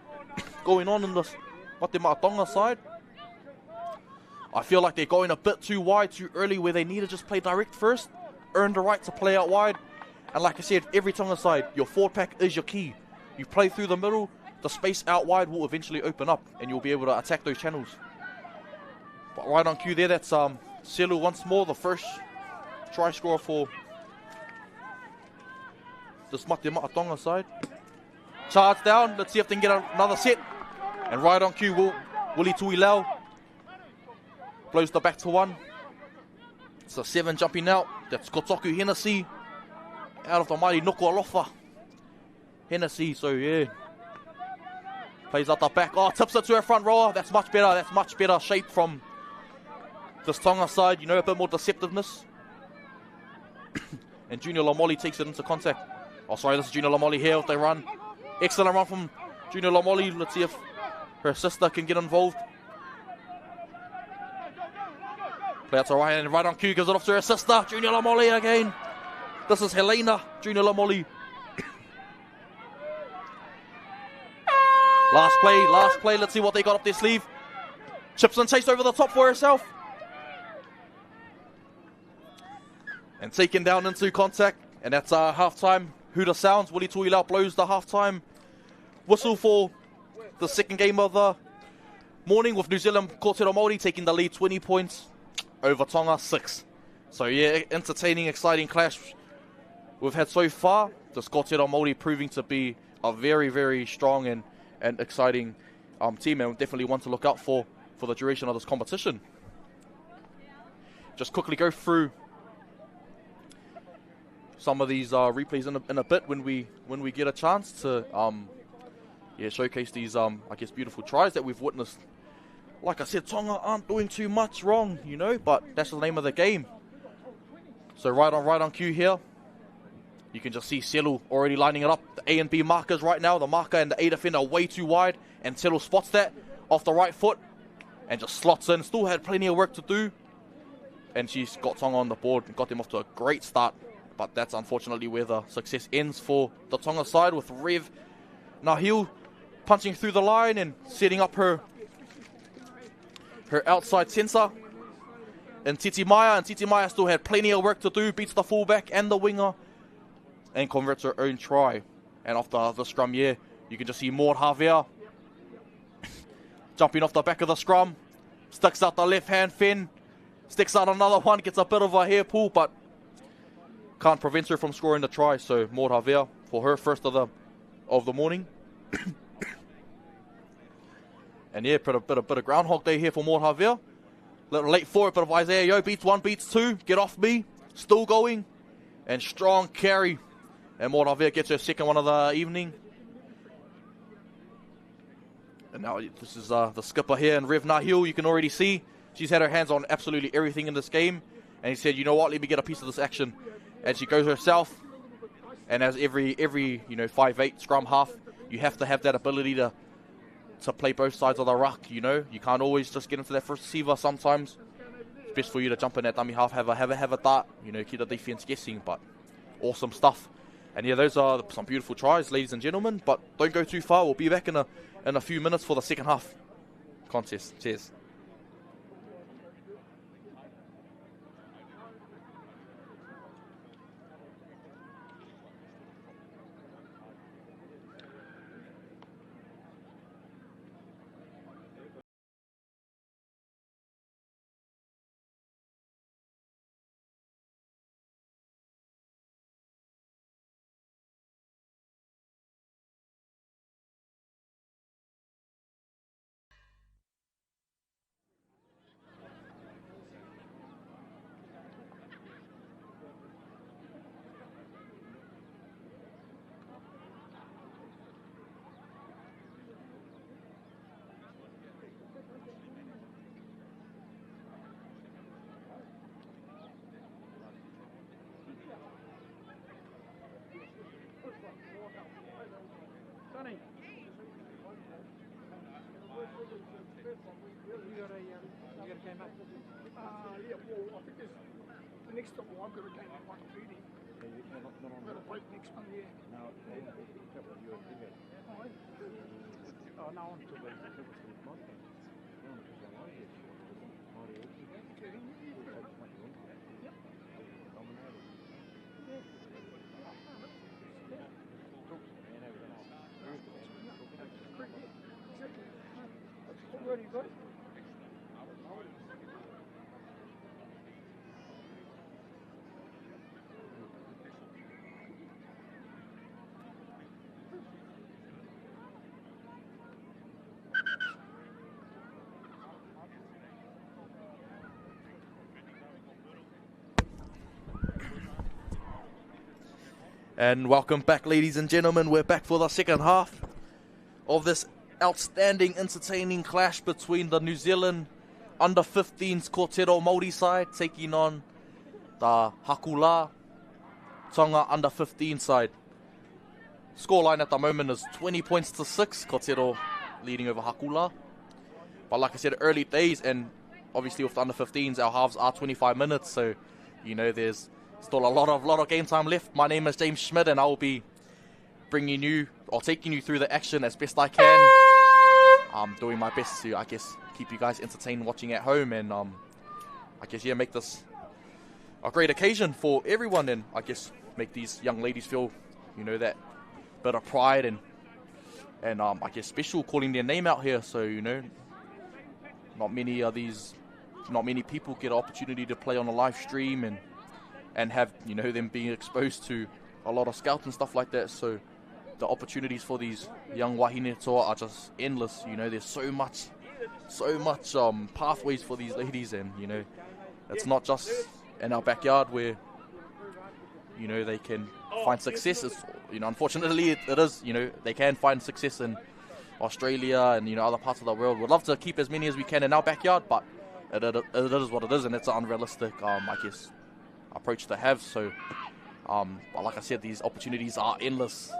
going on in this Mate Mata Tonga side. I feel like they're going a bit too wide too early, where they need to just play direct first, earn the right to play out wide. And like I said, every Tonga side, your forward pack is your key. You play through the middle, the space out wide will eventually open up, and you'll be able to attack those channels. But right on cue there, that's Selu once more, the first try scorer for this Mate Mata Tonga side. Charge down, let's see if they can get another set. And right on cue, Willie Tuilau blows the back to one. So 7 jumping out, that's Kotoku Hennessy out of the mighty Noko Alofa. Hennessy, so yeah. Plays out the back, tips it to her front rower. That's much better shape from this Tonga side, a bit more deceptiveness. And Junior Lamoli takes it into contact. This is Junior Lamoli here with the run. Excellent run from Junior Lamoli. Let's see if her sister can get involved. Play out to right, and right on cue, gives it off to her sister. Junior Lamoli again. This is Helena, Junior Lamoli. Last play. Let's see what they got up their sleeve. Chips and chase over the top for herself. And taken down into contact. And that's half-time. Hooter sounds. Willie Tuilau blows the half-time whistle for the second game of the morning, with New Zealand Kortero Maori taking the lead 20 points over Tonga 6. So yeah, entertaining, exciting clash we've had so far. This Kortero Maori proving to be a very, very strong and exciting team, and definitely one to look out for the duration of this competition. Just quickly go through some of these replays in a bit when we get a chance to showcase these I guess beautiful tries that we've witnessed. Like I said, Tonga aren't doing too much wrong, but that's the name of the game. So right on cue here. You can just see Selu already lining it up. The A and B markers right now. The marker and the A defender are way too wide. And Selu spots that off the right foot and just slots in. Still had plenty of work to do. And she's got Tonga on the board and got them off to a great start. But that's unfortunately where the success ends for the Tonga side, with Rev Nahil punching through the line and setting up her outside sensor. And Titi Maya still had plenty of work to do, beats the fullback and the winger, and converts her own try. And after the scrum, you can just see Maud Javier jumping off the back of the scrum, sticks out the left-hand fin, sticks out another one, gets a bit of a hair pull, but can't prevent her from scoring the try. So Maud Javier for her first of the morning. And yeah, bit of Groundhog Day here for Maud Javier. Little late for it, but if Isaiah Yo beats one, beats two, get off me, still going, and strong carry. And Maud Javier gets her second one of the evening. And now this is the skipper here, and Rev Nahil, you can already see she's had her hands on absolutely everything in this game. And he said, you know what, let me get a piece of this action. And she goes herself. And as every 5'8" scrum half, you have to have that ability to play both sides of the ruck, you can't always just get into that first receiver. Sometimes it's best for you to jump in that dummy half, have a dart, keep the defense guessing. But awesome stuff. And yeah, those are some beautiful tries, ladies and gentlemen, but don't go too far. We'll be back in a few minutes for the second half contest. Cheers. Yeah, well, I think there's the next one I've got a game at 1:30. I've got a break next one, yeah. No, that was your ticket. Oh, no, I'm too late. Already got it. And welcome back, ladies and gentlemen. We're back for the second half of this outstanding, entertaining clash between the New Zealand under-15s Kōrero Maori side taking on the Hakula Tonga under-15 side. Scoreline at the moment is 20 points to 6, Kōrero leading over Hakula. But like I said, early days, and obviously with the under-15s, our halves are 25 minutes, so there's still a lot of game time left. My name is James Schmidt, and I will be bringing you or taking you through the action as best I can. I'm doing my best to, keep you guys entertained watching at home, and make this a great occasion for everyone, and make these young ladies feel, that bit of pride and special calling their name out here. So not many people get an opportunity to play on a live stream and have them being exposed to a lot of scouts and stuff like that. So the opportunities for these young wahine toa are just endless. There's so much pathways for these ladies, and it's not just in our backyard where they can find success. It's, unfortunately it is, they can find success in Australia and other parts of the world. We'd love to keep as many as we can in our backyard, but it is what it is, and it's an unrealistic approach to have. So But like I said, these opportunities are endless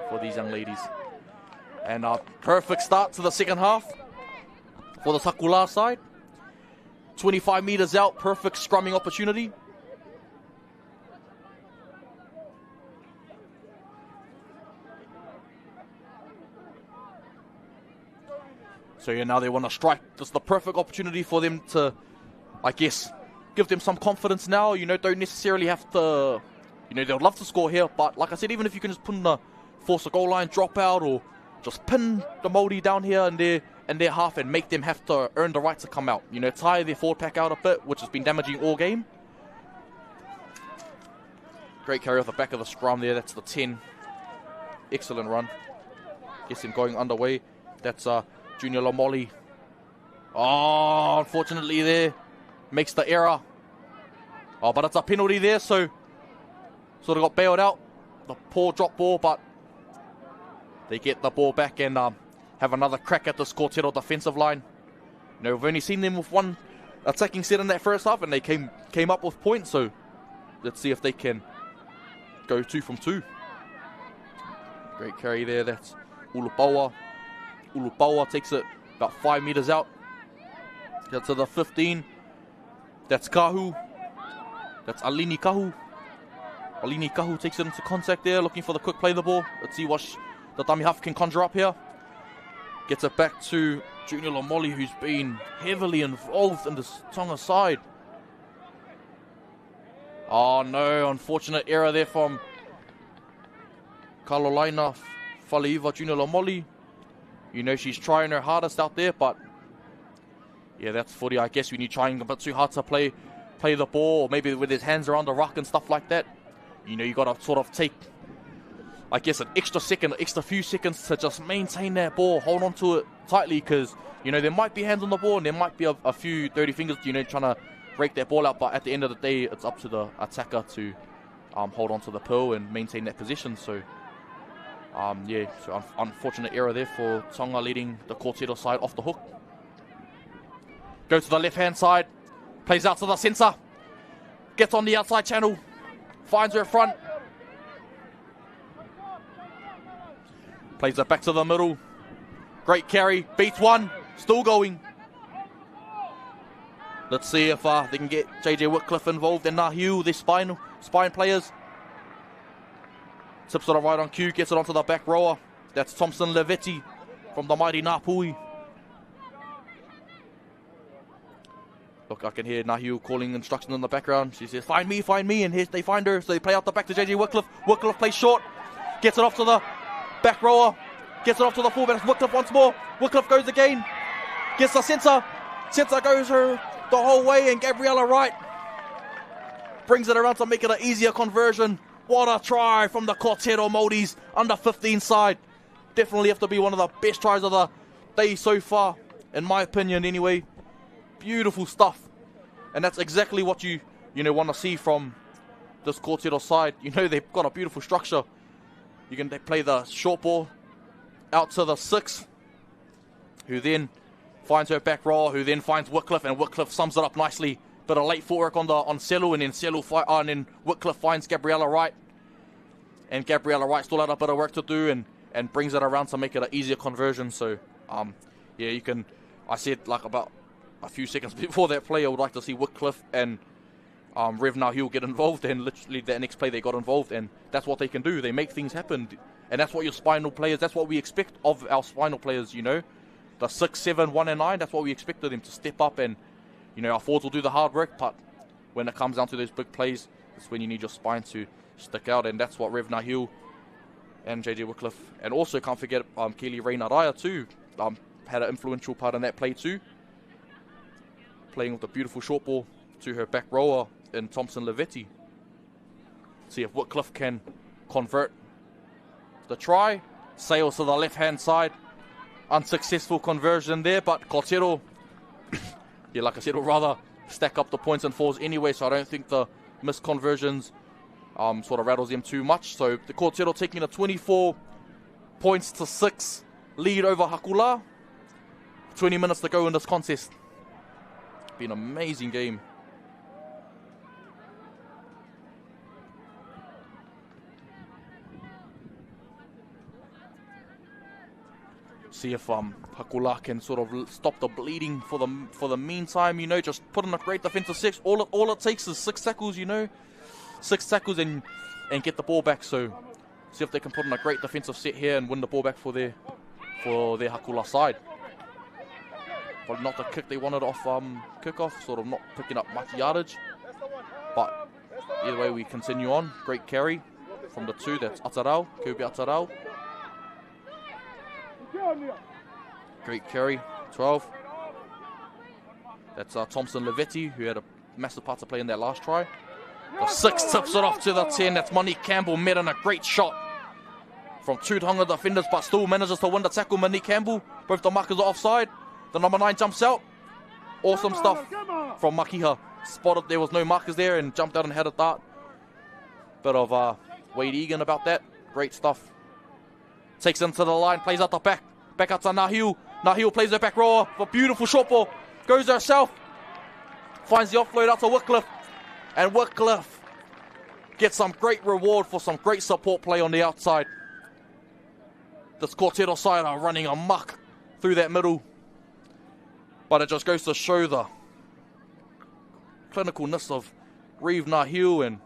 for these young ladies. And perfect start to the second half for the Takula side. 25 meters out, perfect scrumming opportunity. So yeah, now they want to strike. This is the perfect opportunity for them to, I guess, give them some confidence now. You know, don't necessarily have to, you know, they would love to score here. But like I said, even if you can just put in the force a goal line, drop out, or just pin the Maori down here and their half and make them have to earn the right to come out. You know, tire their forward pack out a bit, which has been damaging all game. Great carry off the back of the scrum there. That's the 10. Excellent run. Gets him going underway. That's Junior Lomoli. Oh, unfortunately there. Makes the error. Oh, but it's a penalty there, so sort of got bailed out. The poor drop ball, but they get the ball back and have another crack at the Scortero defensive line. You know, we've only seen them with one attacking set in that first half, and they came up with points, so let's see if they can go 2 from 2. Great carry there. That's Ulupawa. Ulupawa takes it about 5 meters out. Gets to the 15. That's Kahu. That's Alini Kahu. Alini Kahu takes it into contact there, looking for the quick play the ball. Let's see what the dummy half can conjure up here. Gets it back to Junior Lomoli, who's been heavily involved in this Tonga side. Oh no, unfortunate error there from Carolina Faliva Junior Lomoli. You know, she's trying her hardest out there, but yeah, that's footy. I guess when you're trying a bit too hard to play the ball, or maybe with his hands around the ruck and stuff like that, you know, you got to sort of take, I guess, an extra few seconds to just maintain that ball, hold on to it tightly, because, you know, there might be hands on the ball and there might be a few dirty fingers, you know, trying to rake that ball out, but at the end of the day, it's up to the attacker to hold on to the pearl and maintain that position. So yeah, so unfortunate error there for Tonga, leading the Cortero side off the hook. Go to the left-hand side. Plays out to the centre. Gets on the outside channel. Finds her front. Plays it back to the middle. Great carry. Beats one. Still going. Let's see if they can get JJ Whitcliffe involved in Nahiu, their spine players. Tips it right on cue, gets it onto the back rower. That's Thompson Levetti from the mighty Ngāpui. Look, I can hear Nahiu calling instructions in the background. She says, find me, and here they find her. So they play out the back to JJ Whitcliffe. Whitcliffe plays short, gets it off to the back rower, gets it off to the fullback. Whitcliffe once more. Whitcliffe goes again, gets the centre. Centre goes her the whole way, and Gabriella Wright brings it around to make it an easier conversion. What a try from the Cortero Maoris under 15 side. Definitely have to be one of the best tries of the day so far, in my opinion anyway. Beautiful stuff. And that's exactly what you want to see from this Cortero side. You know, they've got a beautiful structure. They play the short ball out to the 6, who then finds her back row, who then finds Whitcliffe, and Whitcliffe sums it up nicely. Bit of late footwork on Selu, and then Whitcliffe finds Gabriella Wright, and Gabriella Wright still had a bit of work to do, and brings it around to make it an easier conversion. So yeah, you can. I said like about a few seconds before that play, I would like to see Whitcliffe and Rev Nahiu get involved, and literally that next play they got involved, and that's what they can do. They make things happen, and that's what your spinal players. That's what we expect of our spinal players. You know, the 6, 7, 1, and 9. That's what we expect of them to step up and. You know, our forwards will do the hard work, but when it comes down to those big plays, it's when you need your spine to stick out, and that's what Rev Nahiu and JJ Whitcliffe, and also can't forget Keely Ray Naraya too, had an influential part in that play too, playing with a beautiful short ball to her back rower in Thompson Levetti. See if Whitcliffe can convert the try. Sails to the left-hand side. Unsuccessful conversion there, but Cortero, yeah, like I said, will rather stack up the points and falls anyway, so I don't think the missed conversions sort of rattles them too much. So the Cortero taking a 24 points to 6 lead over Hakula. 20 minutes to go in this contest. Been an amazing game. See if Hakula can sort of stop the bleeding for the meantime. You know, just put in a great defensive six. All it takes is 6 tackles. You know, 6 tackles and get the ball back. So see if they can put in a great defensive set here and win the ball back for their Hakula side. But not the kick they wanted off kickoff, sort of not picking up much yardage. But either way, we continue on. Great carry from the 2. That's Atarau, Kubi Atarau. Great carry, 12. That's Thompson Levetti, who had a massive part to play in that last try. The 6 tips it off to the 10. That's Monique Campbell, met in a great shot from 2 Tonga defenders, but still manages to win the tackle. Monique Campbell, both the markers are offside. The number 9 jumps out. Awesome stuff from Makiha. Spotted there was no markers there and jumped out and had a dart. Bit of Wade Egan about that. Great stuff. Takes into the line, plays out the back. Back out to Nahiu. Nahiu plays it back rower. A beautiful short ball. Goes herself. Finds the offload out to Wycliffe. And Wycliffe gets some great reward for some great support play on the outside. This Quartetto side are running amok through that middle. But it just goes to show the clinicalness of Reeve Nahiu and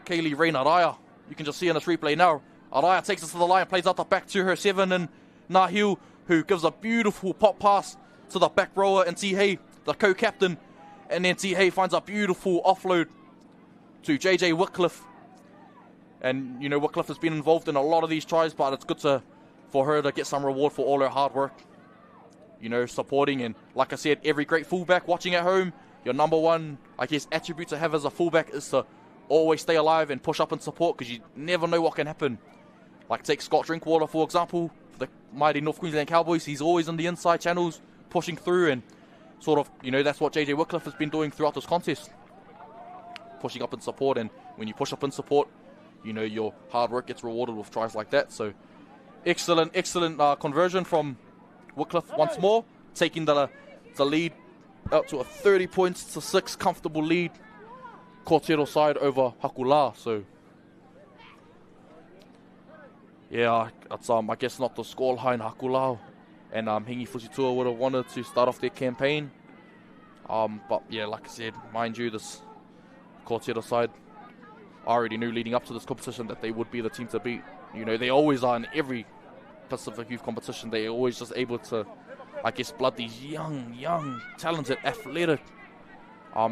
Kaylee Rain Araya. You can just see in this replay now. Araya takes us to the line, plays out the back to her 7, and Nahiu, who gives a beautiful pop pass to the back rower, and Tihei, the co-captain. And then Tihei finds a beautiful offload to JJ Wycliffe. And, you know, Wycliffe has been involved in a lot of these tries, but it's good for her to get some reward for all her hard work. You know, supporting, and like I said, every great fullback watching at home, your number 1, I guess, attribute to have as a fullback is to always stay alive and push up and support, because you never know what can happen. Like take Scott Drinkwater, for example, for the mighty North Queensland Cowboys. He's always in the inside channels, pushing through, and sort of, you know, that's what JJ Wycliffe has been doing throughout this contest. Pushing up and support, and when you push up and support, you know, your hard work gets rewarded with tries like that. So excellent conversion from Wycliffe once more, taking the lead up to a 30 points to 6 comfortable lead. Quartetto side over Hakula. So yeah, it's I guess not the score high in Hakula, and Hingi Fusitua would have wanted to start off their campaign. But yeah, like I said, mind you, this Quartetto side, I already knew leading up to this competition that they would be the team to beat. You know, they always are in every Pacific Youth competition. They're always just able to, I guess, blood these young, talented, athletic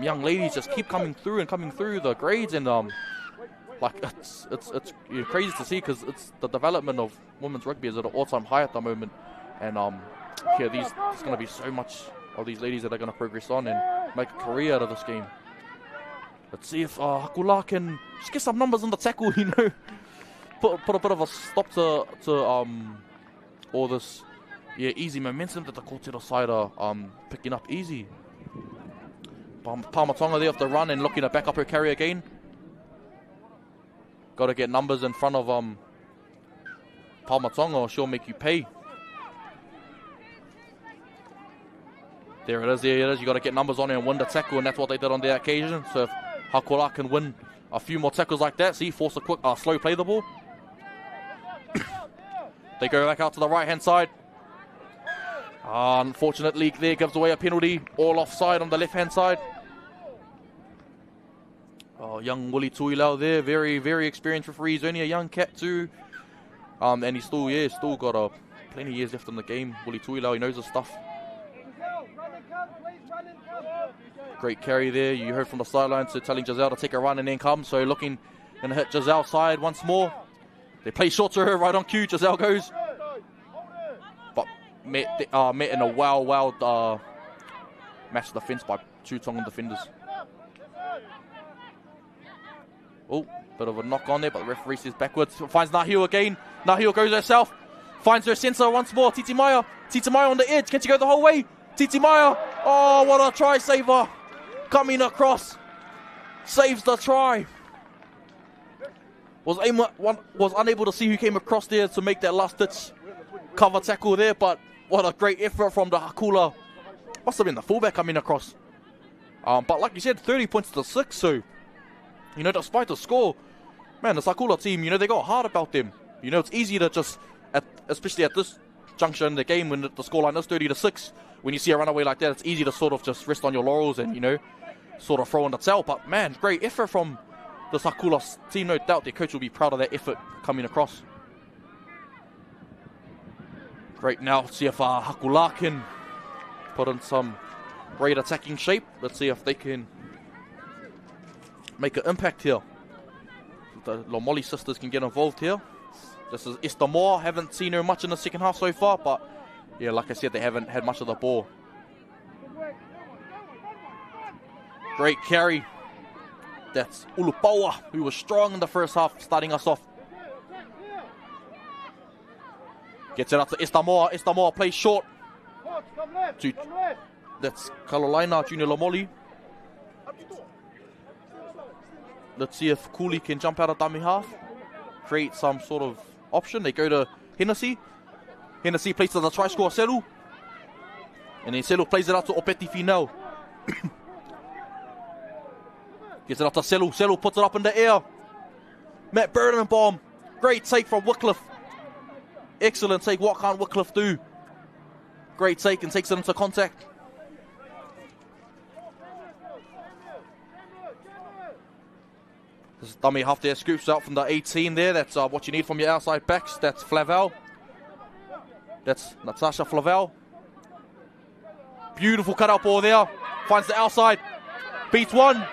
young ladies just keep coming through the grades, and like it's you know, crazy to see, because it's the development of women's rugby is at an all-time high at the moment, and yeah, there's going to be so much of these ladies that are going to progress on and make a career out of this game. Let's see if Hakula can just get some numbers on the tackle, you know, put a bit of a stop to all this easy momentum that the Quartetto side are picking up easy. Palmatonga there off the run and looking to back up her carry again. Got to get numbers in front of Palmatonga, or she'll make you pay. There it is. You got to get numbers on her and win the tackle, and that's what they did on the occasion. So if Hakula can win a few more tackles like that, see, force a quick, slow play the ball. They go back out to the right-hand side. Unfortunately, there gives away a penalty. All offside on the left-hand side. Young Willie Tuilau there, very, very experienced referee. He's only a young cat too. And he's still got plenty of years left in the game. Willie Tuilau, he knows his stuff. Great carry there. You heard from the sideline, so telling Giselle to take a run and then come. So looking, going to hit Giselle's side once more. They play short to her, right on cue. Giselle goes. But met in a wild match defense by 2 Tongan defenders. Oh, bit of a knock on there, but the referee says backwards. Finds Nahiu again. Nahiu goes herself. Finds her sensor once more. Titi Maya on the edge. Can she go the whole way? Titi Maya. Oh, what a try saver. Coming across. Saves the try. Was unable to see who came across there to make that last ditch cover tackle there, but what a great effort from the Hakula. Must have been the fullback coming across. But like you said, 30 points to 6, so, you know, despite the score, man, the Hakula team, you know, they got hard about them. You know, it's easy to just, especially at this juncture in the game when the scoreline is 30-6. When you see a runaway like that, it's easy to sort of just rest on your laurels and, you know, sort of throw in the towel. But, man, great effort from the Hakula team. No doubt their coach will be proud of that effort coming across. Great now. See if Hakula can put in some great attacking shape. Let's see if they can make an impact here. The Lomoli sisters can get involved here. This is Esther Moore. Haven't seen her much in the second half so far, but yeah, like I said, they haven't had much of the ball. Great carry. That's Ulupawa, who was strong in the first half, starting us off. Gets it out to Esther Moore. Esther Moore plays short. That's Carolina Junior Lomoli. Let's see if Cooley can jump out of dummy half, create some sort of option. They go to Hennessy. Hennessy plays to the try scorer Selu. And then Selu plays it out to Opeti Finau. Gets it out to Selu. Selu puts it up in the air. Matt Birnbaum. Great take from Wycliffe. Excellent take. What can't Wycliffe do? Great take and takes it into contact. This is dummy half there, scoops out from the 18 there. That's what you need from your outside backs. That's Flavel. That's Natasha Flavel. Beautiful cutout ball there. Finds the outside. Beats one.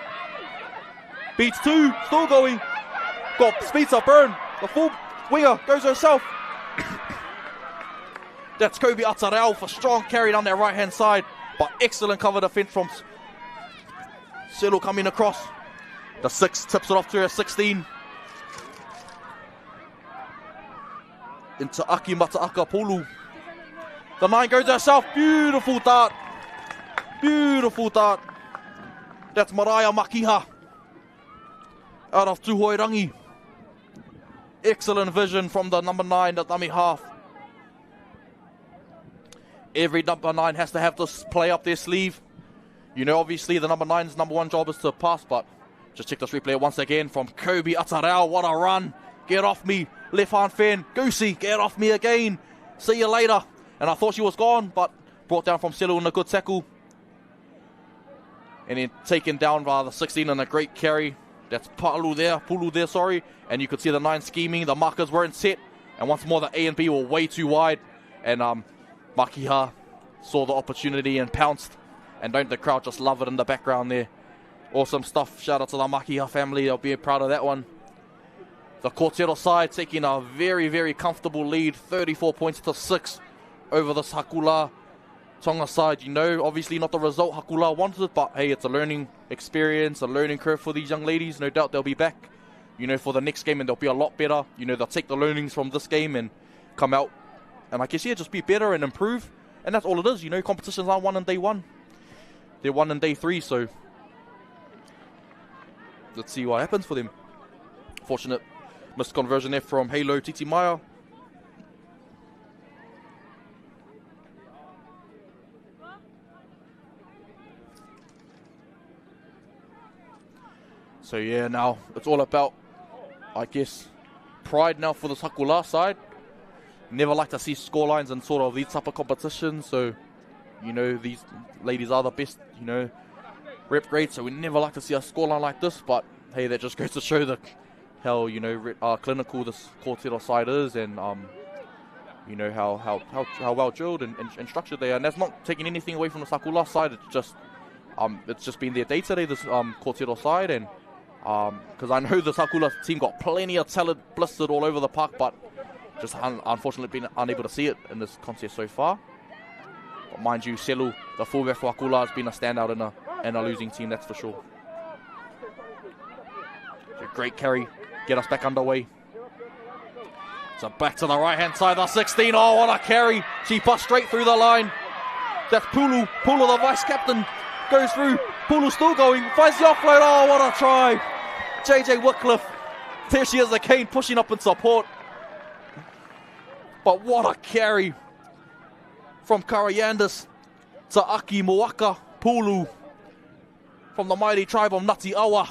Beats two. Still going. Got speeds up Byrne. The full winger goes herself. That's Kobe Atarao for strong carry down their right hand side. But excellent cover defense from Silo coming across. The 6 tips it off to her 16. Into Aki Mataaka Polu. The 9 goes herself. Beautiful dart. Beautiful dart. That's Mariah Makiha. Out of Tuhoirangi. Excellent vision from the number 9, the dummy half. Every number 9 has to have this play up their sleeve. You know, obviously the number 9's number 1 job is to pass, but just check this replay once again from Kobe Atarao. What a run. Get off me. Left hand fan. Goosey, get off me again. See you later. And I thought she was gone, but brought down from Selu in a good tackle. And then taken down by the 16 in a great carry. That's Pulu there, sorry. And you could see the 9 scheming. The markers weren't set. And once more, the A and B were way too wide. And Makiha saw the opportunity and pounced. And don't the crowd just love it in the background there. Awesome stuff. Shout out to the Makiha family. They'll be proud of that one. The Kōtero side taking a very, very comfortable lead. 34 points to 6 over this Hakula Tonga side. You know, obviously not the result Hakula wanted, but hey, it's a learning experience, a learning curve for these young ladies. No doubt they'll be back, you know, for the next game and they'll be a lot better. You know, they'll take the learnings from this game and come out and I guess, yeah, just be better and improve. And that's all it is, you know, competitions aren't won on day 1. They're won on day 3, so let's see what happens for them. Fortunate missed conversion there from Halo Titi Maya. So yeah, now it's all about, I guess, pride now for the Hakula side. Never like to see scorelines in sort of these type of competitions. So, you know, these ladies are the best, you know, rep grade. So we never like to see a scoreline like this. But hey, that just goes to show that how, you know, clinical this Kōtero side is, and you know how well drilled and structured they are. And that's not taking anything away from the Hakula side. It's just been their day-to-day, this Kōtero side, and because I know the Hakula team got plenty of talent blistered all over the park, but just unfortunately been unable to see it in this contest so far. But mind you, Selu, the fullback for Hakula, has been a standout in a losing team, that's for sure. So great carry, get us back underway. So back to the right-hand side, the 16. Oh, what a carry. She passed straight through the line. That's Pulu. Pulu, the vice-captain, goes through. Pulu still going, finds the offload. Oh, what a try. JJ Wycliffe. There she is again, pushing up in support. But what a carry from Karayandis to Aki Moaka Pulu from the mighty tribe of Ngati Awa.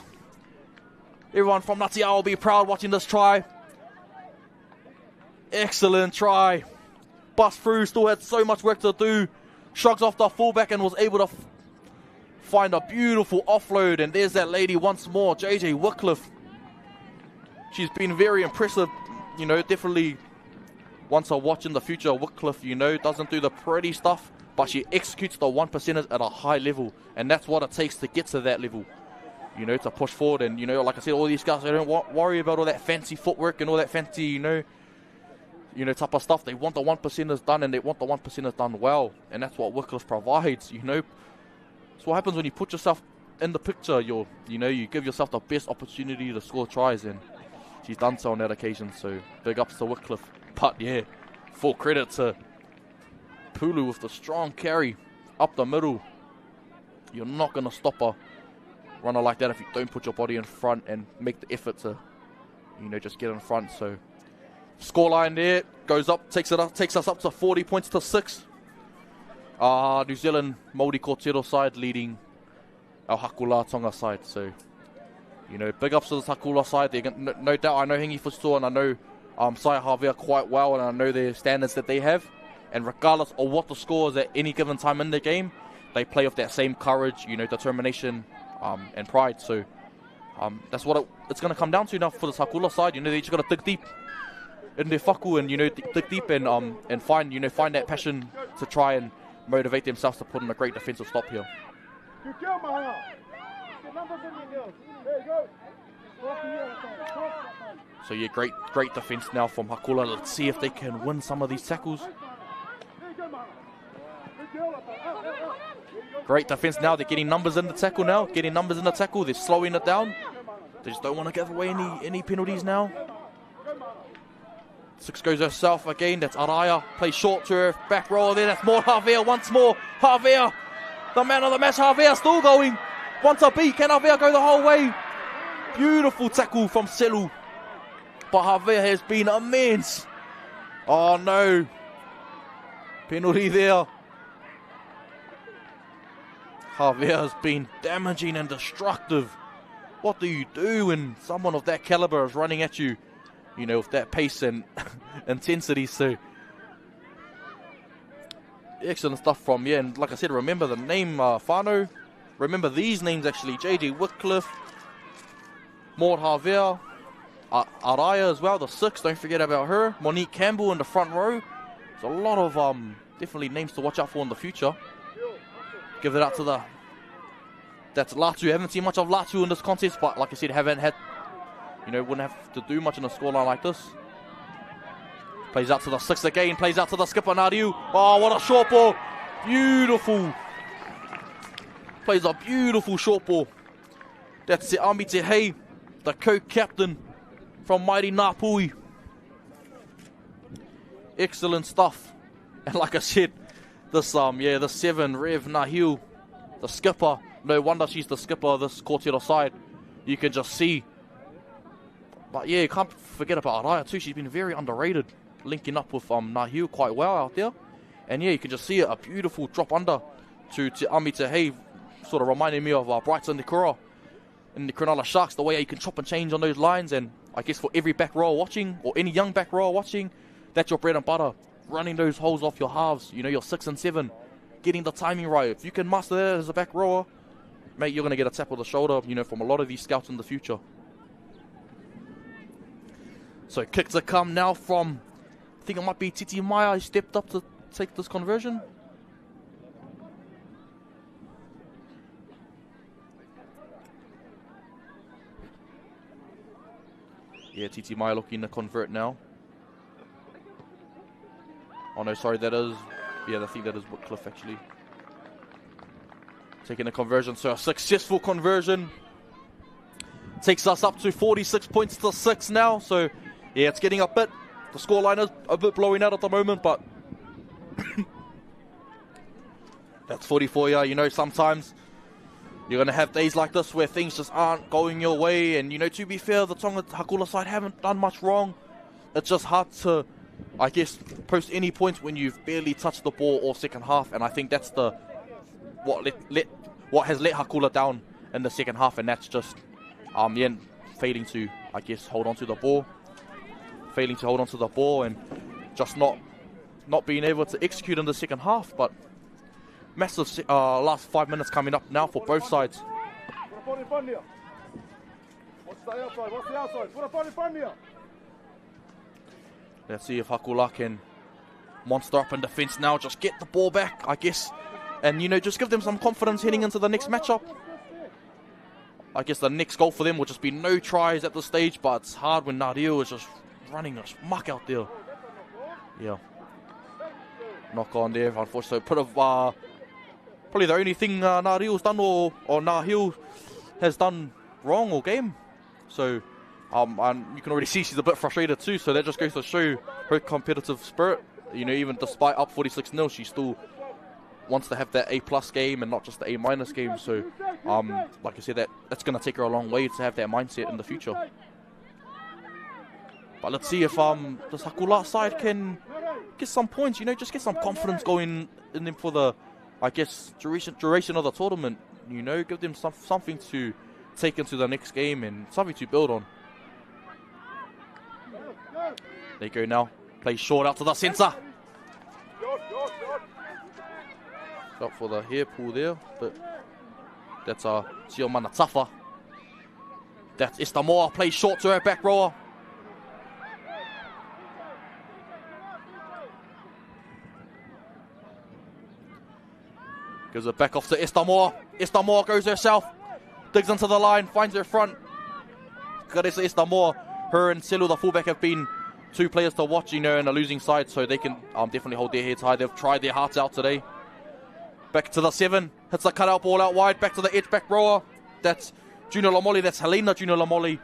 Everyone from Ngati Awa will be proud watching this try. Excellent try bust through, still had so much work to do. Shrugs off the fullback and was able to find a beautiful offload. And there's that lady once more, JJ Wycliffe. She's been very impressive, you know, definitely once I watch in the future, Wycliffe, you know, doesn't do the pretty stuff, but she executes the 1%ers at a high level. And that's what it takes to get to that level, you know, to push forward. And, you know, like I said, all these guys, they don't worry about all that fancy footwork and all that fancy, you know, type of stuff. They want the 1%ers done, and they want the 1%ers done well. And that's what Wycliffe provides, you know. That's what happens when you put yourself in the picture. You give yourself the best opportunity to score tries, and she's done so on that occasion. So big ups to Wycliffe. But yeah, full credit to Pulu with the strong carry up the middle. You're not going to stop a runner like that if you don't put your body in front and make the effort to, you know, just get in front. So scoreline there goes up, takes us up to 40 points to 6. New Zealand Maori Kōtero side leading our Hakula Tonga side. So, you know, big ups to the Hakula side. No doubt, I know Hingi Fusto and I know Sai Havea quite well, and I know their standards that they have. And regardless of what the score is at any given time in the game, they play with that same courage, you know, determination, and pride. So that's what it's going to come down to now for the Hakula side. You know, they just got to dig deep in their whaku and, you know, dig deep and find that passion to try and motivate themselves to put in a great defensive stop here. So yeah, great defense now from Hakula. Let's see if they can win some of these tackles. Great defense now. They're getting numbers in the tackle now. They're slowing it down. They just don't want to give away any penalties now. 6 goes herself again. That's Araya. Plays short to her back row there. That's more Havea once more. Havea, the man of the match. Havea still going. Wants a beat. Can Havea go the whole way? Beautiful tackle from Selu. But Havea has been immense. Oh no. Penalty there. Havea has been damaging and destructive. What do you do when someone of that caliber is running at you, you know, with that pace and intensity? So excellent stuff from, yeah, and like I said, remember the name Whānau. Remember these names actually. JJ Wycliffe, Maud Havea, Araya as well, the 6, don't forget about her. Monique Campbell in the front row. There's a lot of definitely names to watch out for in the future. Give it out to that's Latu. Haven't seen much of Latu in this contest, but like I said, haven't had, you know, wouldn't have to do much in a scoreline like this. Plays out to the 6 again, plays out to the skipper Nariu. Oh, what a short ball. Beautiful. Plays a beautiful short ball. That's Te Ami Te Hei, the co-captain from Mighty Ngāpui. Excellent stuff. And like I said, this the 7, Rev Nahiu, the skipper. No wonder she's the skipper of this Kōtero side. You can just see. But yeah, you can't forget about Araya too. She's been very underrated, linking up with Nahiu quite well out there. And yeah, you can just see a beautiful drop under to Te Ami Te Hei, sort of reminding me of Brighton Nikura in the Cronulla Sharks, the way you can chop and change on those lines. And I guess for every back rower watching, or any young back rower watching, that's your bread and butter. Running those holes off your halves, you know, your 6 and 7, getting the timing right. If you can master that as a back rower, mate, you're going to get a tap on the shoulder, you know, from a lot of these scouts in the future. So kick to come now from, I think it might be Titi Maya. He stepped up to take this conversion. Yeah, Titi Maya looking to convert now. Oh no, sorry, that is, yeah, I think that is Wycliffe actually. Taking a conversion, so a successful conversion. Takes us up to 46 points to 6 now, so yeah, it's getting the scoreline is a bit blowing out at the moment, but that's 44, yeah, you know, sometimes you're going to have days like this where things just aren't going your way, and, you know, to be fair, the Tonga Hakula side haven't done much wrong. It's just hard to, I guess, post any points when you've barely touched the ball all second half, and I think that's what has let Hakula down in the second half, and that's just failing to, I guess, hold on to the ball, and just not not being able to execute in the second half, but massive last 5 minutes coming up now for both sides. What's the outside? What's the outside? Put a ball in front here. Let's see if Hakula can monster up in defense now, just get the ball back, I guess, and just give them some confidence heading into the next matchup. I guess the next goal for them will just be no tries at this stage, but it's hard when Nario is just running a muck out there. Yeah. Knock on there, unfortunately. Probably the only thing Nario's done or Nahil has done wrong all game. So, and you can already see she's a bit frustrated too, so that just goes to show her competitive spirit. Even despite up 46-0, she still wants to have that A+ game and not just the A- game. So, like I said, that's going to take her a long way to have that mindset in the future. But let's see if this Hakula side can get some points, just get some confidence going in them for the, I guess, duration of the tournament. Give them something to take into the next game and something to build on. There you go now. Play short out to the centre. Up for the hair pull there, but that's Siomana Tafa. That's Estamoa. Play short to her back rower. Gives it back off to Estamoa. Estamoa goes herself. Digs into the line. Finds her front. Karisa Estamoa. Her and Selu, the fullback, have been two players to watch, in a losing side, so they can definitely hold their heads high. They've tried their hearts out today. Back to the 7. Hits the cutout ball out wide. Back to the edge back rower. That's Junior Lamoli. That's Helena Junior Lamoli.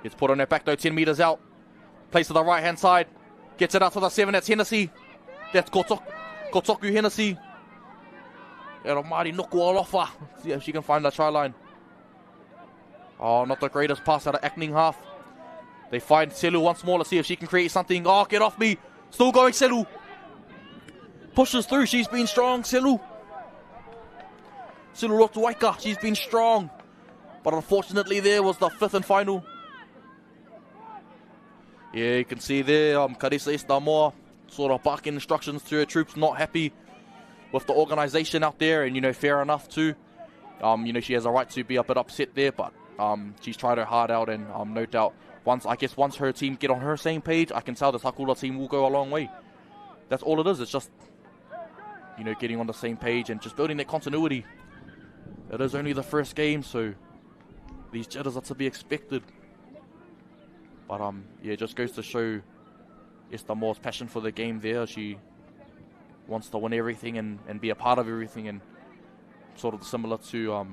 Gets put on her back though, 10 metres out. Plays to the right hand side. Gets it out to the 7. That's Hennessy. That's Kotoku Hennessy. And Maori Nuku Alofa. See if she can find that try line. Oh, not the greatest pass out of acting half. They find Selu once more. Let's see if she can create something. Oh, get off me. Still going, Selu. Pushes through. She's been strong, Selu. Selu Rotuaika. She's been strong. But unfortunately, there was the 5th and final. Yeah, you can see there, Karisa Estamoa sort of barking instructions to her troops. Not happy with the organisation out there. And, fair enough too. She has a right to be a bit upset there. But she's tried her heart out. And no doubt, once her team get on her same page, I can tell this Hakula team will go a long way. That's all it is. It's just, getting on the same page and just building that continuity. It is only the first game, so these jitters are to be expected. But it just goes to show Estamoa's passion for the game there. She wants to win everything and be a part of everything, and sort of similar to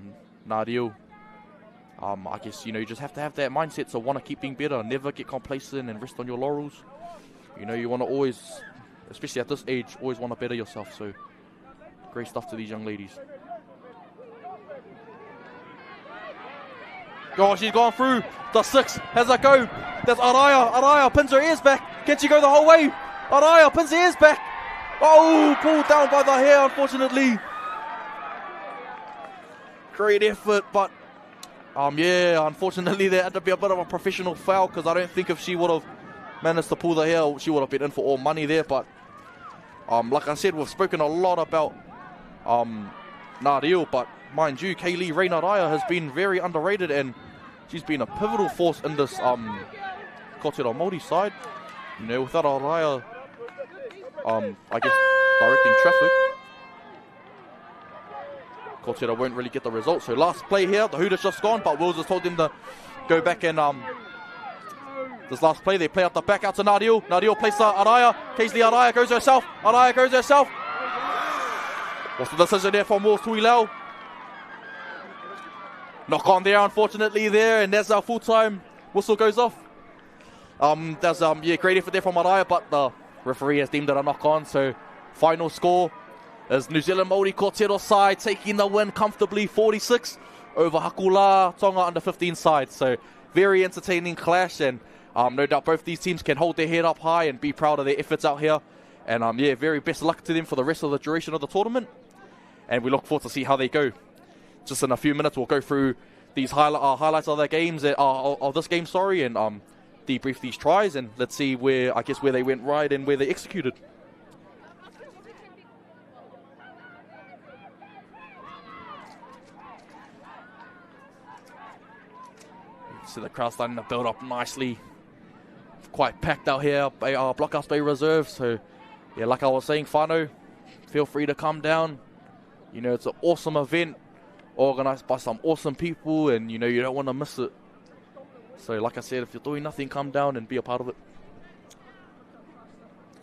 Nario. I guess, you just have to have that mindset to want to keep being better, never get complacent and rest on your laurels. You want to always, especially at this age, always want to better yourself. So great stuff to these young ladies. Oh, she's gone through. The 6 has a go. That's Araya. Araya pins her ears back. Can she go the whole way? Araya pins her ears back. Oh, pulled down by the hair, unfortunately. Great effort, but unfortunately there had to be a bit of a professional foul, because I don't think if she would have managed to pull the hair, she would have been in for all money there. But like I said, we've spoken a lot about Nario, but mind you, Kaylee Reinaraya has been very underrated, and she's been a pivotal force in this Kotira Māori side. Without Araya, I guess, directing traffic, Kotira won't really get the result. So last play here, the Hooters just gone, but Wills has told them to go back and this last play, they play out the back out to Nario. Nario plays to Araya. Kaylee Araya goes herself. Araya goes herself. What's the decision there from Wills Tuilau? Knock on there, unfortunately there, and that's our full-time whistle goes off. That's great effort there from Araya, but the referee has deemed it a knock on. So final score is New Zealand Māori Kōtero side taking the win comfortably, 46 over Hakula Tonga under 15 side. So very entertaining clash, and no doubt both these teams can hold their head up high and be proud of their efforts out here. And very best luck to them for the rest of the duration of the tournament. And we look forward to see how they go. Just in a few minutes, we'll go through these highlights of their games, of this game, and debrief these tries and let's see where they went right and where they executed. So the crowd's starting to build up nicely. Quite packed out here by our Blockhouse Bay Reserve. So, yeah, like I was saying, whānau, feel free to come down. You know, it's an awesome event organised by some awesome people and, you know, you don't want to miss it. So, like I said, if you're doing nothing, come down and be a part of it.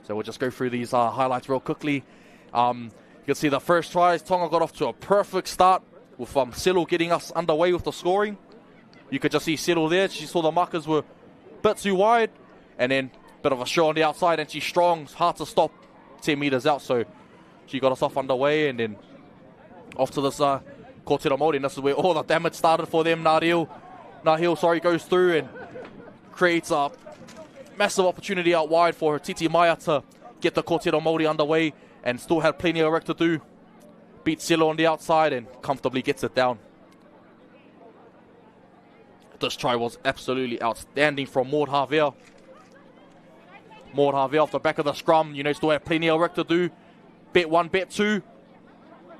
So we'll just go through these highlights real quickly. You can see the first tries. Tonga got off to a perfect start with Selo getting us underway with the scoring. You could just see Selo there. She saw the markers were a bit too wide. And then a bit of a show on the outside. And she's strong. It's hard to stop 10 metres out. So she got us off underway. And then off to this Kōtira Māori. And this is where all the damage started for them. Nahil goes through and creates a massive opportunity out wide for her Titi Maya to get the Kōtira Māori underway. And still had plenty of work to do. Beats Selo on the outside and comfortably gets it down. This try was absolutely outstanding from Maud Harvey. Maud Harvey off the back of the scrum, you know, still had plenty of work to do. Bet one, bet two.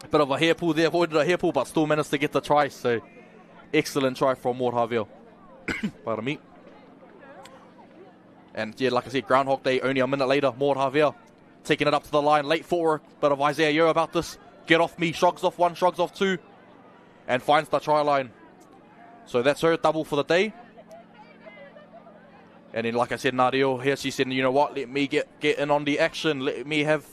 A bit of a hair pull there, avoided a hair pull, but still managed to get the try. So, excellent try from Maud Harvey. Pardon me. And yeah, like I said, Groundhog Day only a minute later. Maud Harvey taking it up to the line, late footwork. Bit of Isaiah Yo about this. Get off me, shrugs off one, shrugs off two. And finds the try line. So that's her double for the day. And then, like I said, Nahil here, she said, you know what, let me get in on the action. Let me have,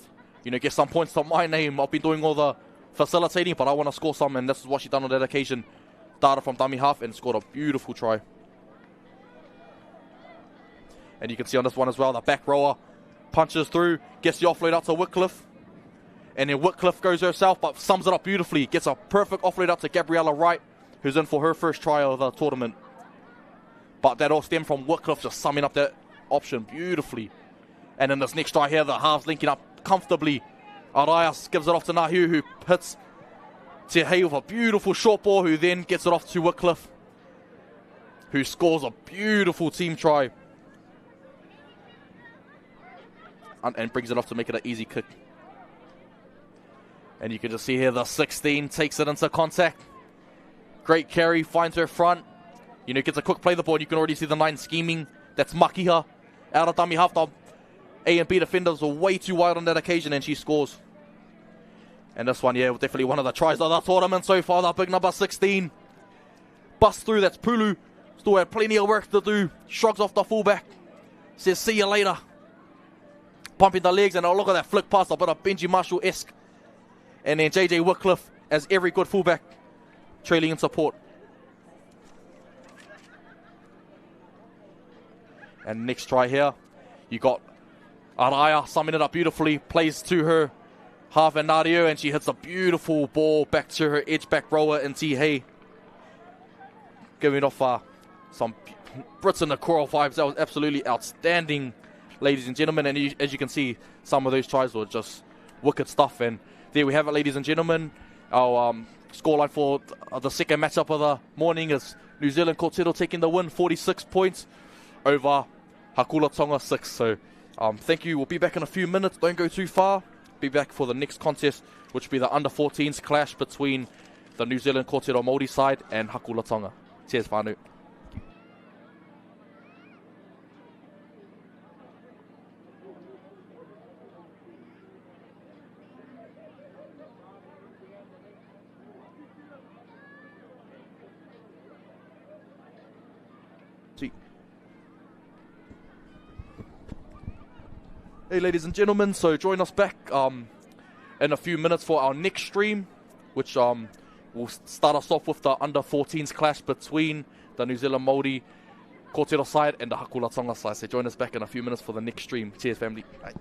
you know, get some points to my name. I've been doing all the facilitating, but I want to score some. And this is what she done on that occasion. Started from dummy half and scored a beautiful try. And you can see on this one as well, the back rower punches through, gets the offload out to Whitcliffe. And then Whitcliffe goes herself, but sums it up beautifully. Gets a perfect offload out to Gabriella Wright, who's in for her first try of the tournament. But that all stemmed from Whitcliffe just summing up that option beautifully. And in this next try here, the halves linking up comfortably. Arias gives it off to Nahu, who hits Te Hei with a beautiful short ball, who then gets it off to Whitcliffe, who scores a beautiful team try. And brings it off to make it an easy kick. And you can just see here the 16 takes it into contact. Great carry, finds her front. You know, gets a quick play the ball. You can already see the 9 scheming. That's Makiha. Out of dummy half. The A and B defenders were way too wide on that occasion, and she scores. And this one, yeah, definitely one of the tries of the tournament so far. The big number 16. Busts through, that's Pulu. Still had plenty of work to do. Shrugs off the fullback. Says, see you later. Pumping the legs, and oh, look at that flick pass. A bit of Benji Marshall-esque. And then JJ Whitcliffe, as every good fullback, trailing in support. And next try here, you got Araya summing it up beautifully, plays to her half and Nario, and she hits a beautiful ball back to her edge back rower in Te Hei. Giving off some Brits in the choral vibes. That was absolutely outstanding, ladies and gentlemen. And as you can see, some of those tries were just wicked stuff. And there we have it, ladies and gentlemen. Our scoreline for the second matchup of the morning is New Zealand Kōtiro taking the win, 46 points over Hakula Tonga 6. So thank you. We'll be back in a few minutes. Don't go too far. Be back for the next contest, which will be the under-14s clash between the New Zealand Kōtiro Māori side and Hakula Tonga. Cheers, whānau. Hey ladies and gentlemen, so join us back in a few minutes for our next stream, which will start us off with the under-14s clash between the New Zealand Māori Kōtiro side and the Hakula Tonga side. So join us back in a few minutes for the next stream. Cheers, family. Bye.